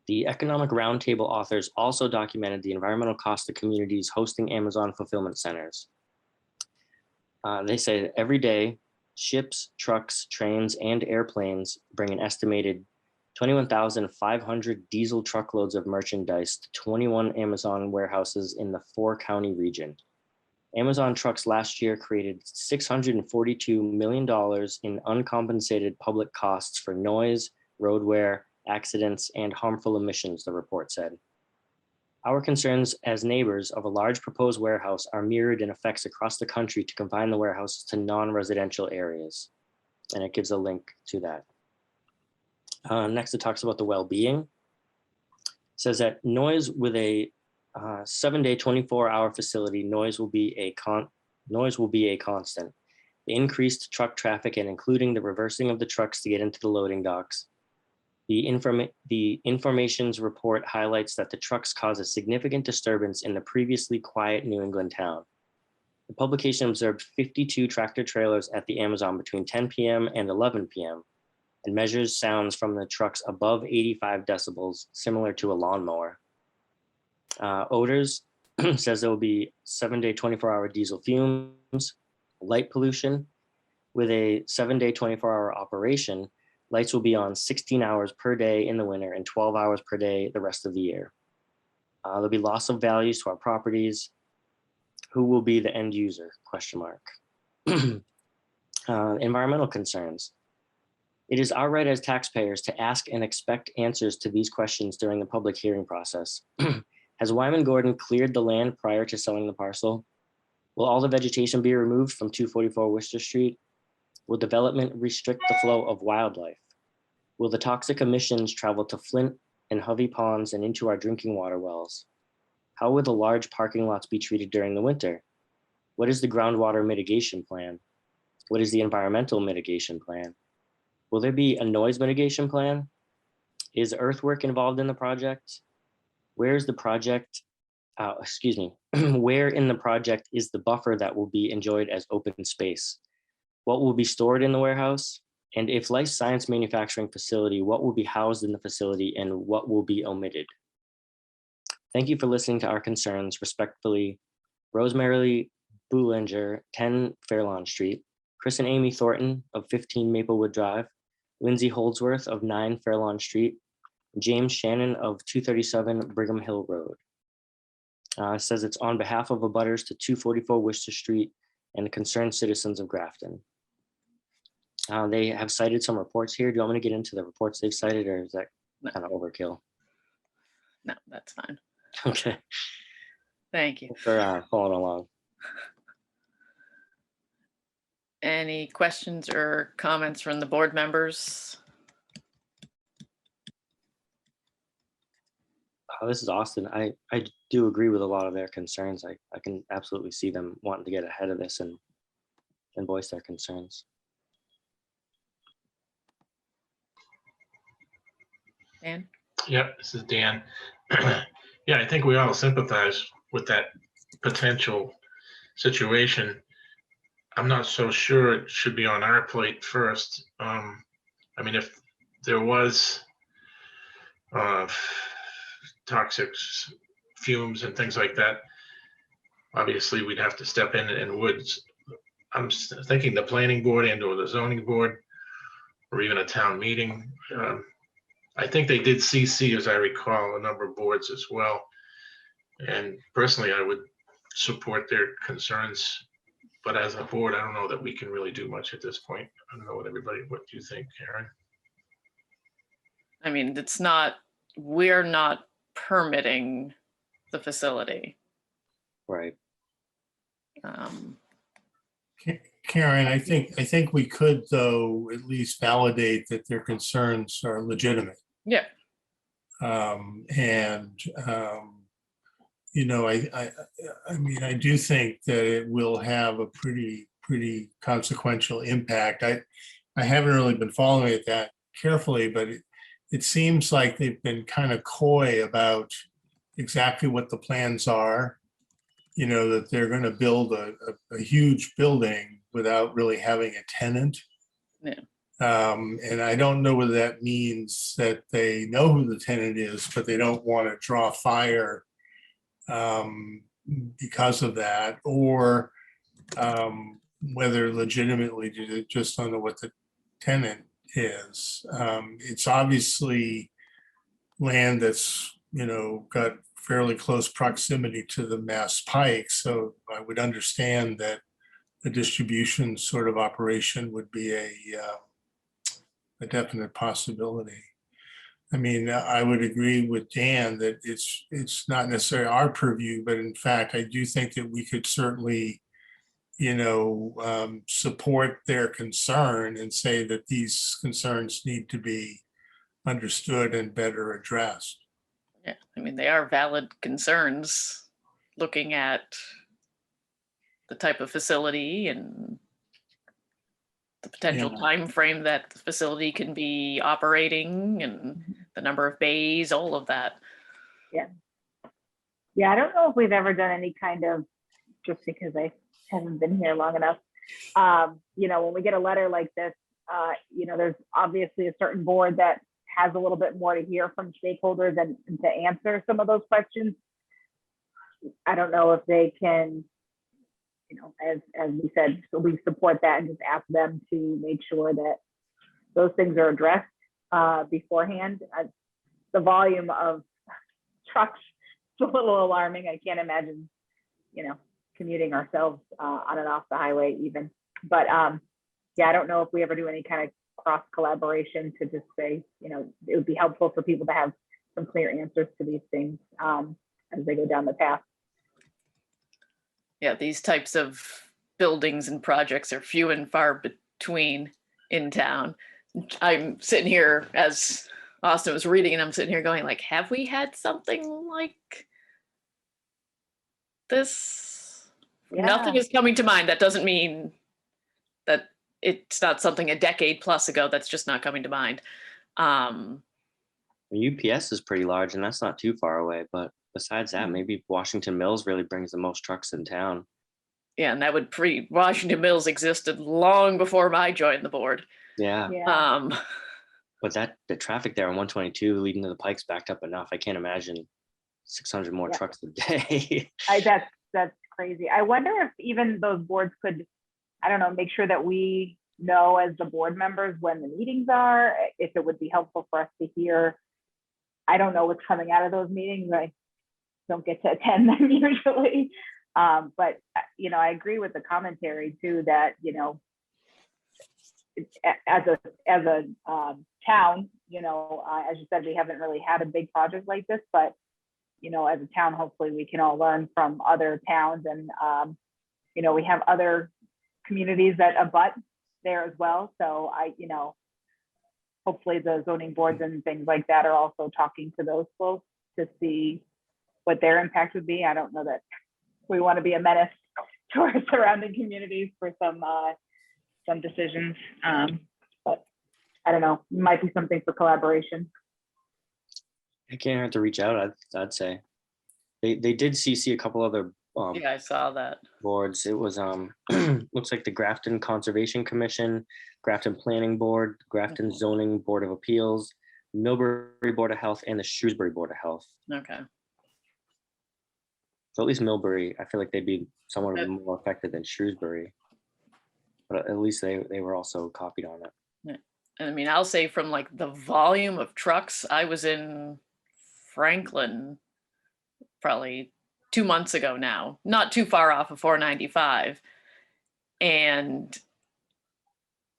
The Economic Roundtable authors also documented the environmental cost to communities hosting Amazon fulfillment centers. They say that every day, ships, trucks, trains, and airplanes bring an estimated 21,500 diesel truckloads of merchandise to 21 Amazon warehouses in the 4-county region. Amazon trucks last year created $642 million in uncompensated public costs for noise, road wear, accidents, and harmful emissions, the report said. Our concerns as neighbors of a large proposed warehouse are mirrored in effects across the country to confine the warehouses to non-residential areas. And it gives a link to that. Next, it talks about the well-being. It says that noise with a 7-day, 24-hour facility, noise will be a constant. The increased truck traffic and including the reversing of the trucks to get into the loading docks. The information's report highlights that the trucks cause a significant disturbance in the previously quiet New England town. The publication observed 52 tractor trailers at the Amazon between 10 p.m. and 11 p.m. and measures sounds from the trucks above 85 decibels, similar to a lawnmower. Odors says there will be 7-day, 24-hour diesel fumes, light pollution. With a 7-day, 24-hour operation, lights will be on 16 hours per day in the winter and 12 hours per day the rest of the year. There'll be loss of values to our properties. Who will be the end user? ? Environmental concerns. It is our right as taxpayers to ask and expect answers to these questions during the public hearing process. Has Wyman Gordon cleared the land prior to selling the parcel? Will all the vegetation be removed from 244 Worcester Street? Will development restrict the flow of wildlife? Will the toxic emissions travel to Flint and Hovey Ponds and into our drinking water wells? How will the large parking lots be treated during the winter? What is the groundwater mitigation plan? What is the environmental mitigation plan? Will there be a noise mitigation plan? Is earthwork involved in the project? Where is the project excuse me, where in the project is the buffer that will be enjoyed as open space? What will be stored in the warehouse? And if life science manufacturing facility, what will be housed in the facility and what will be omitted? Thank you for listening to our concerns. Respectfully, Rosemary Boulanger, 10 Fairlawn Street, Chris and Amy Thornton of 15 Maplewood Drive, Lindsay Holdsworth of 9 Fairlawn Street, James Shannon of 237 Brigham Hill Road. It says it's on behalf of abutters to 244 Worcester Street and the concerned citizens of Grafton. They have cited some reports here. Do you want me to get into the reports they've cited, or is that kind of overkill? No, that's fine. Okay. Thank you. Thanks for following along. Any questions or comments from the board members? Oh, this is Austin. I do agree with a lot of their concerns. I can absolutely see them wanting to get ahead of this and voice their concerns. Dan? Yep, this is Dan. Yeah, I think we all sympathize with that potential situation. I'm not so sure it should be on our plate first. I mean, if there was toxic fumes and things like that, obviously we'd have to step in and would. I'm thinking the planning board and or the zoning board, or even a town meeting. I think they did CC, as I recall, a number of boards as well. And personally, I would support their concerns. But as a board, I don't know that we can really do much at this point. I don't know what do you think, Karen? I mean, we're not permitting the facility. Right. Karen, I think we could, though, at least validate that their concerns are legitimate. Yeah. You know, I mean, I do think that it will have a pretty consequential impact. I haven't really been following it that carefully, but it seems like they've been kind of coy about exactly what the plans are. You know, that they're going to build a huge building without really having a tenant. Yeah. And I don't know whether that means that they know who the tenant is, but they don't want to draw fire because of that, or whether legitimately they just don't know what the tenant is. It's obviously land that's, you know, got fairly close proximity to the Mass Pike, so I would understand that a distribution sort of operation would be a definite possibility. I mean, I would agree with Dan that it's not necessarily our purview, but in fact, I do think that we could certainly, you know, support their concern and say that these concerns need to be understood and better addressed. Yeah, I mean, they are valid concerns looking at the type of facility and the potential time frame that the facility can be operating and the number of bays, all of that. Yeah. Yeah, I don't know if we've ever done any kind of, just because I haven't been here long enough, you know, when we get a letter like this, you know, there's obviously a certain board that has a little bit more to hear from stakeholders and to answer some of those questions. I don't know if they can, you know, as we said, so we support that and just ask them to make sure that those things are addressed beforehand. The volume of trucks is a little alarming. I can't imagine, you know, commuting ourselves on and off the highway even. But yeah, I don't know if we ever do any kind of cross collaboration to just say, you know, it would be helpful for people to have some clear answers to these things as they go down the path. Yeah, these types of buildings and projects are few and far between in town. I'm sitting here as Austin was reading, and I'm sitting here going like, have we had something like this? Yeah. Nothing is coming to mind. That doesn't mean that it's not something a decade plus ago. That's just not coming to mind. UPS is pretty large, and that's not too far away, but besides that, maybe Washington Mills really brings the most trucks in town. Yeah, and that would Washington Mills existed long before I joined the board. Yeah, Yeah, but the traffic there on 122 leading to the Pikes backed up enough. I can't imagine 600 more Yeah. trucks a day. that's crazy. I wonder if even those boards could, I don't know, make sure that we know as the board members when the meetings are, if it would be helpful for us to hear. I don't know what's coming out of those meetings. I don't get to attend them usually. But I agree with the commentary too, that, as a town, as you said, we haven't really had a big project like this, but as a town, hopefully we can all learn from other towns, and we have other communities that abut there as well. So hopefully the zoning boards and things like that are also talking to those folks to see what their impact would be. I don't know that we want to be a menace to our surrounding communities for some decisions, but I don't know, might be something for collaboration. It can't hurt to reach out. I'd say they did CC a couple other yeah, I saw that. boards. It was looks like the Grafton Conservation Commission, Grafton Planning Board, Grafton Zoning Board of Appeals, Millbury Board of Health, and the Shrewsbury Board of Health. Okay. So at least Millbury, I feel like they'd be somewhat more affected than Shrewsbury, but at least they were also copied on it. And I mean, I'll say from like the volume of trucks, I was in Franklin probably 2 months ago now, not too far off of 495. And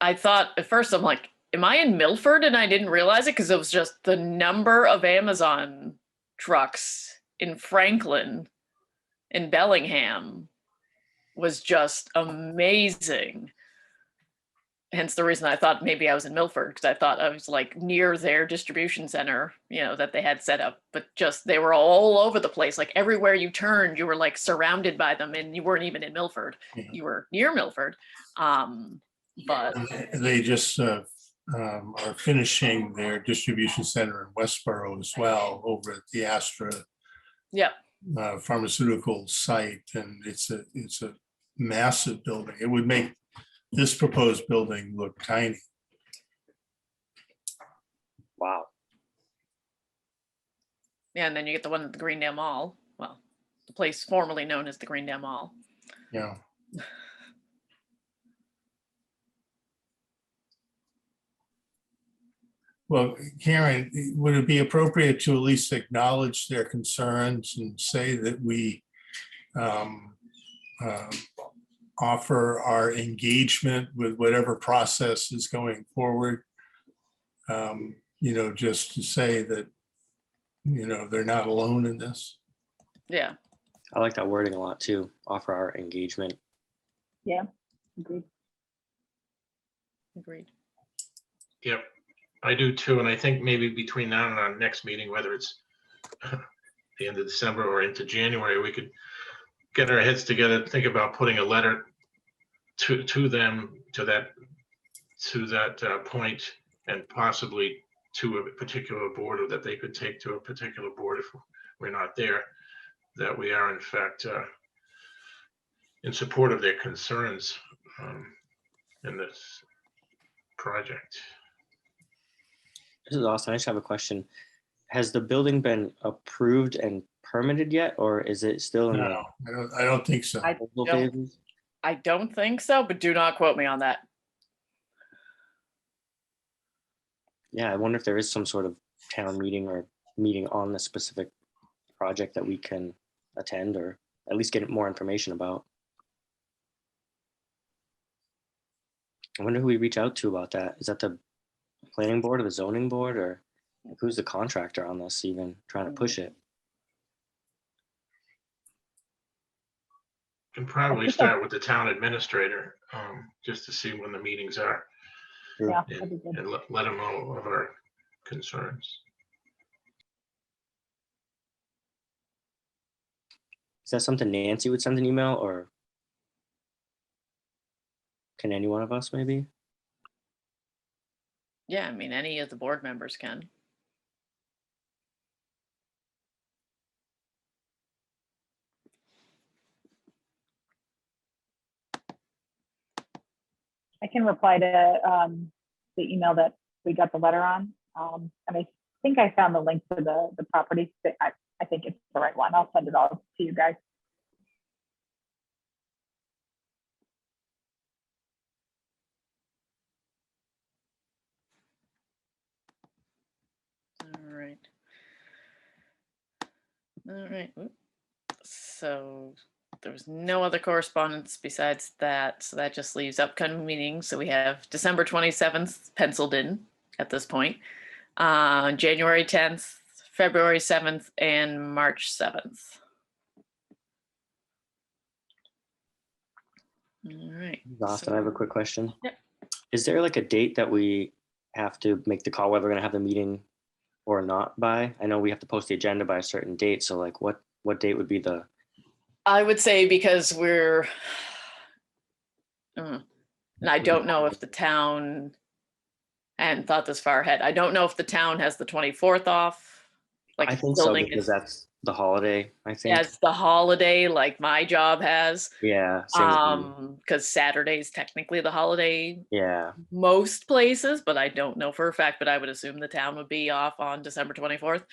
I thought at first, I'm like, am I in Milford? And I didn't realize it because it was just the number of Amazon trucks in Franklin and Bellingham was just amazing. Hence the reason I thought maybe I was in Milford, because I thought I was like near their distribution center, that they had set up, but just they were all over the place. Like everywhere you turned, you were like surrounded by them, and you weren't even in Milford. Yeah. You were near Milford. But They just are finishing their distribution center in Westboro as well, over at the Astra yeah, pharmaceutical site, and it's a massive building. It would make this proposed building look tiny. Wow. yeah, and then you get the one at the Greendale Mall. Well, the place formerly known as the Greendale Mall. Yeah. Well, Karen, would it be appropriate to at least acknowledge their concerns and say that we offer our engagement with whatever process is going forward? Just to say that, they're not alone in this. Yeah, I like that wording a lot too. Offer our engagement. Yeah, agreed. agreed. Yep, I do too. And I think maybe between now and our next meeting, whether it's the end of December or into January, we could get our heads together, think about putting a letter to them, to that point, and possibly to a particular board, or that they could take to a particular board if we're not there, that we are in fact in support of their concerns in this project. This is awesome. I just have a question. Has the building been approved and permitted yet, or is it still in No, I don't think so. I the don't- phases? I don't think so, but do not quote me on that. Yeah, I wonder if there is some sort of town meeting or meeting on the specific project that we can attend, or at least get more information about. I wonder who we reach out to about that. Is that the planning board or the zoning board, or who's the contractor on this, even trying to push it? Can probably start with the town administrator, just to see when the meetings are, Sure. Yeah, that'd be good. and let them know of our concerns. Is that something Nancy would send an email, or can any one of us maybe? Yeah, I mean, any of the board members can. I can reply to the email that we got the letter on. And I think I found the link to the property. I think it's the right one. I'll send it all to you guys. All right. All right. So there was no other correspondence besides that. So that just leaves upcoming meetings. So we have December 27th penciled in at this point, January 10th, February 7th, and March 7th. All right. Austin, I have a quick question. Yep. Is there like a date that we have to make the call whether we're gonna have the meeting or not by? I know we have to post the agenda by a certain date. So like what date would be the? I would say because we're, and I don't know if the town, I hadn't thought this far ahead. I don't know if the town has the 24th off. Like I think so building because is, that's the holiday, I think. yeah, it's the holiday like my job has. Yeah. Same with me. Because Saturday is technically the holiday Yeah. most places, but I don't know for a fact, but I would assume the town would be off on December 24th.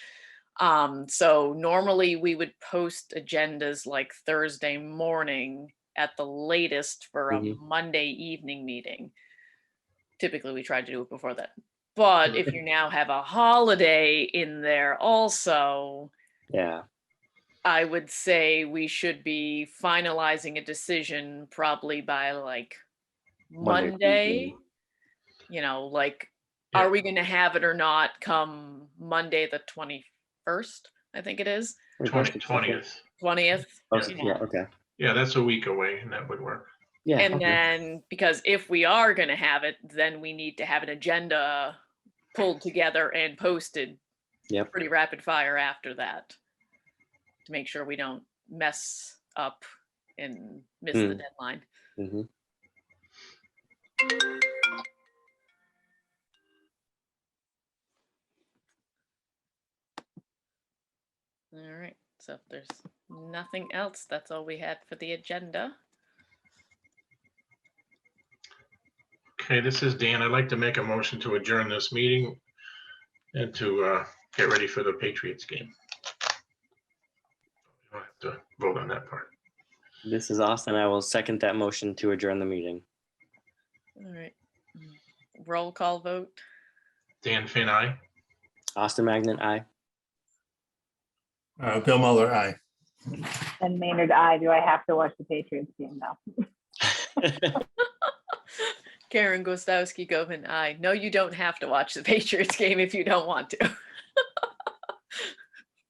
So normally we would post agendas like Thursday morning at the latest for a Mhm. Monday evening meeting. Typically we try to do it before that. But if you now have a holiday in there also, Yeah. I would say we should be finalizing a decision probably by like Monday. You know, like, Yeah. are we going to have it or not come Monday, the 21st? I think it is 20th. 20th. Yeah. Okay. Yeah, that's a week away and that would work. Yeah. And okay. then, because if we are going to have it, then we need to have an agenda pulled together and posted Yep. pretty rapid fire after that to make sure we don't mess up and miss the deadline. Mm-hmm. All right. So if there's nothing else, that's all we had for the agenda. Okay, this is Dan. I'd like to make a motion to adjourn this meeting and to get ready for the Patriots game. You don't have to vote on that part. This is Austin. I will second that motion to adjourn the meeting. All right. Roll call vote. Dan Finn, aye. Austin Magnan, aye. Bill Muller, aye. And Maynard, do I have to watch the Patriots game now? Karen Gostowski Govan, aye. No, you don't have to watch the Patriots game if you don't want to.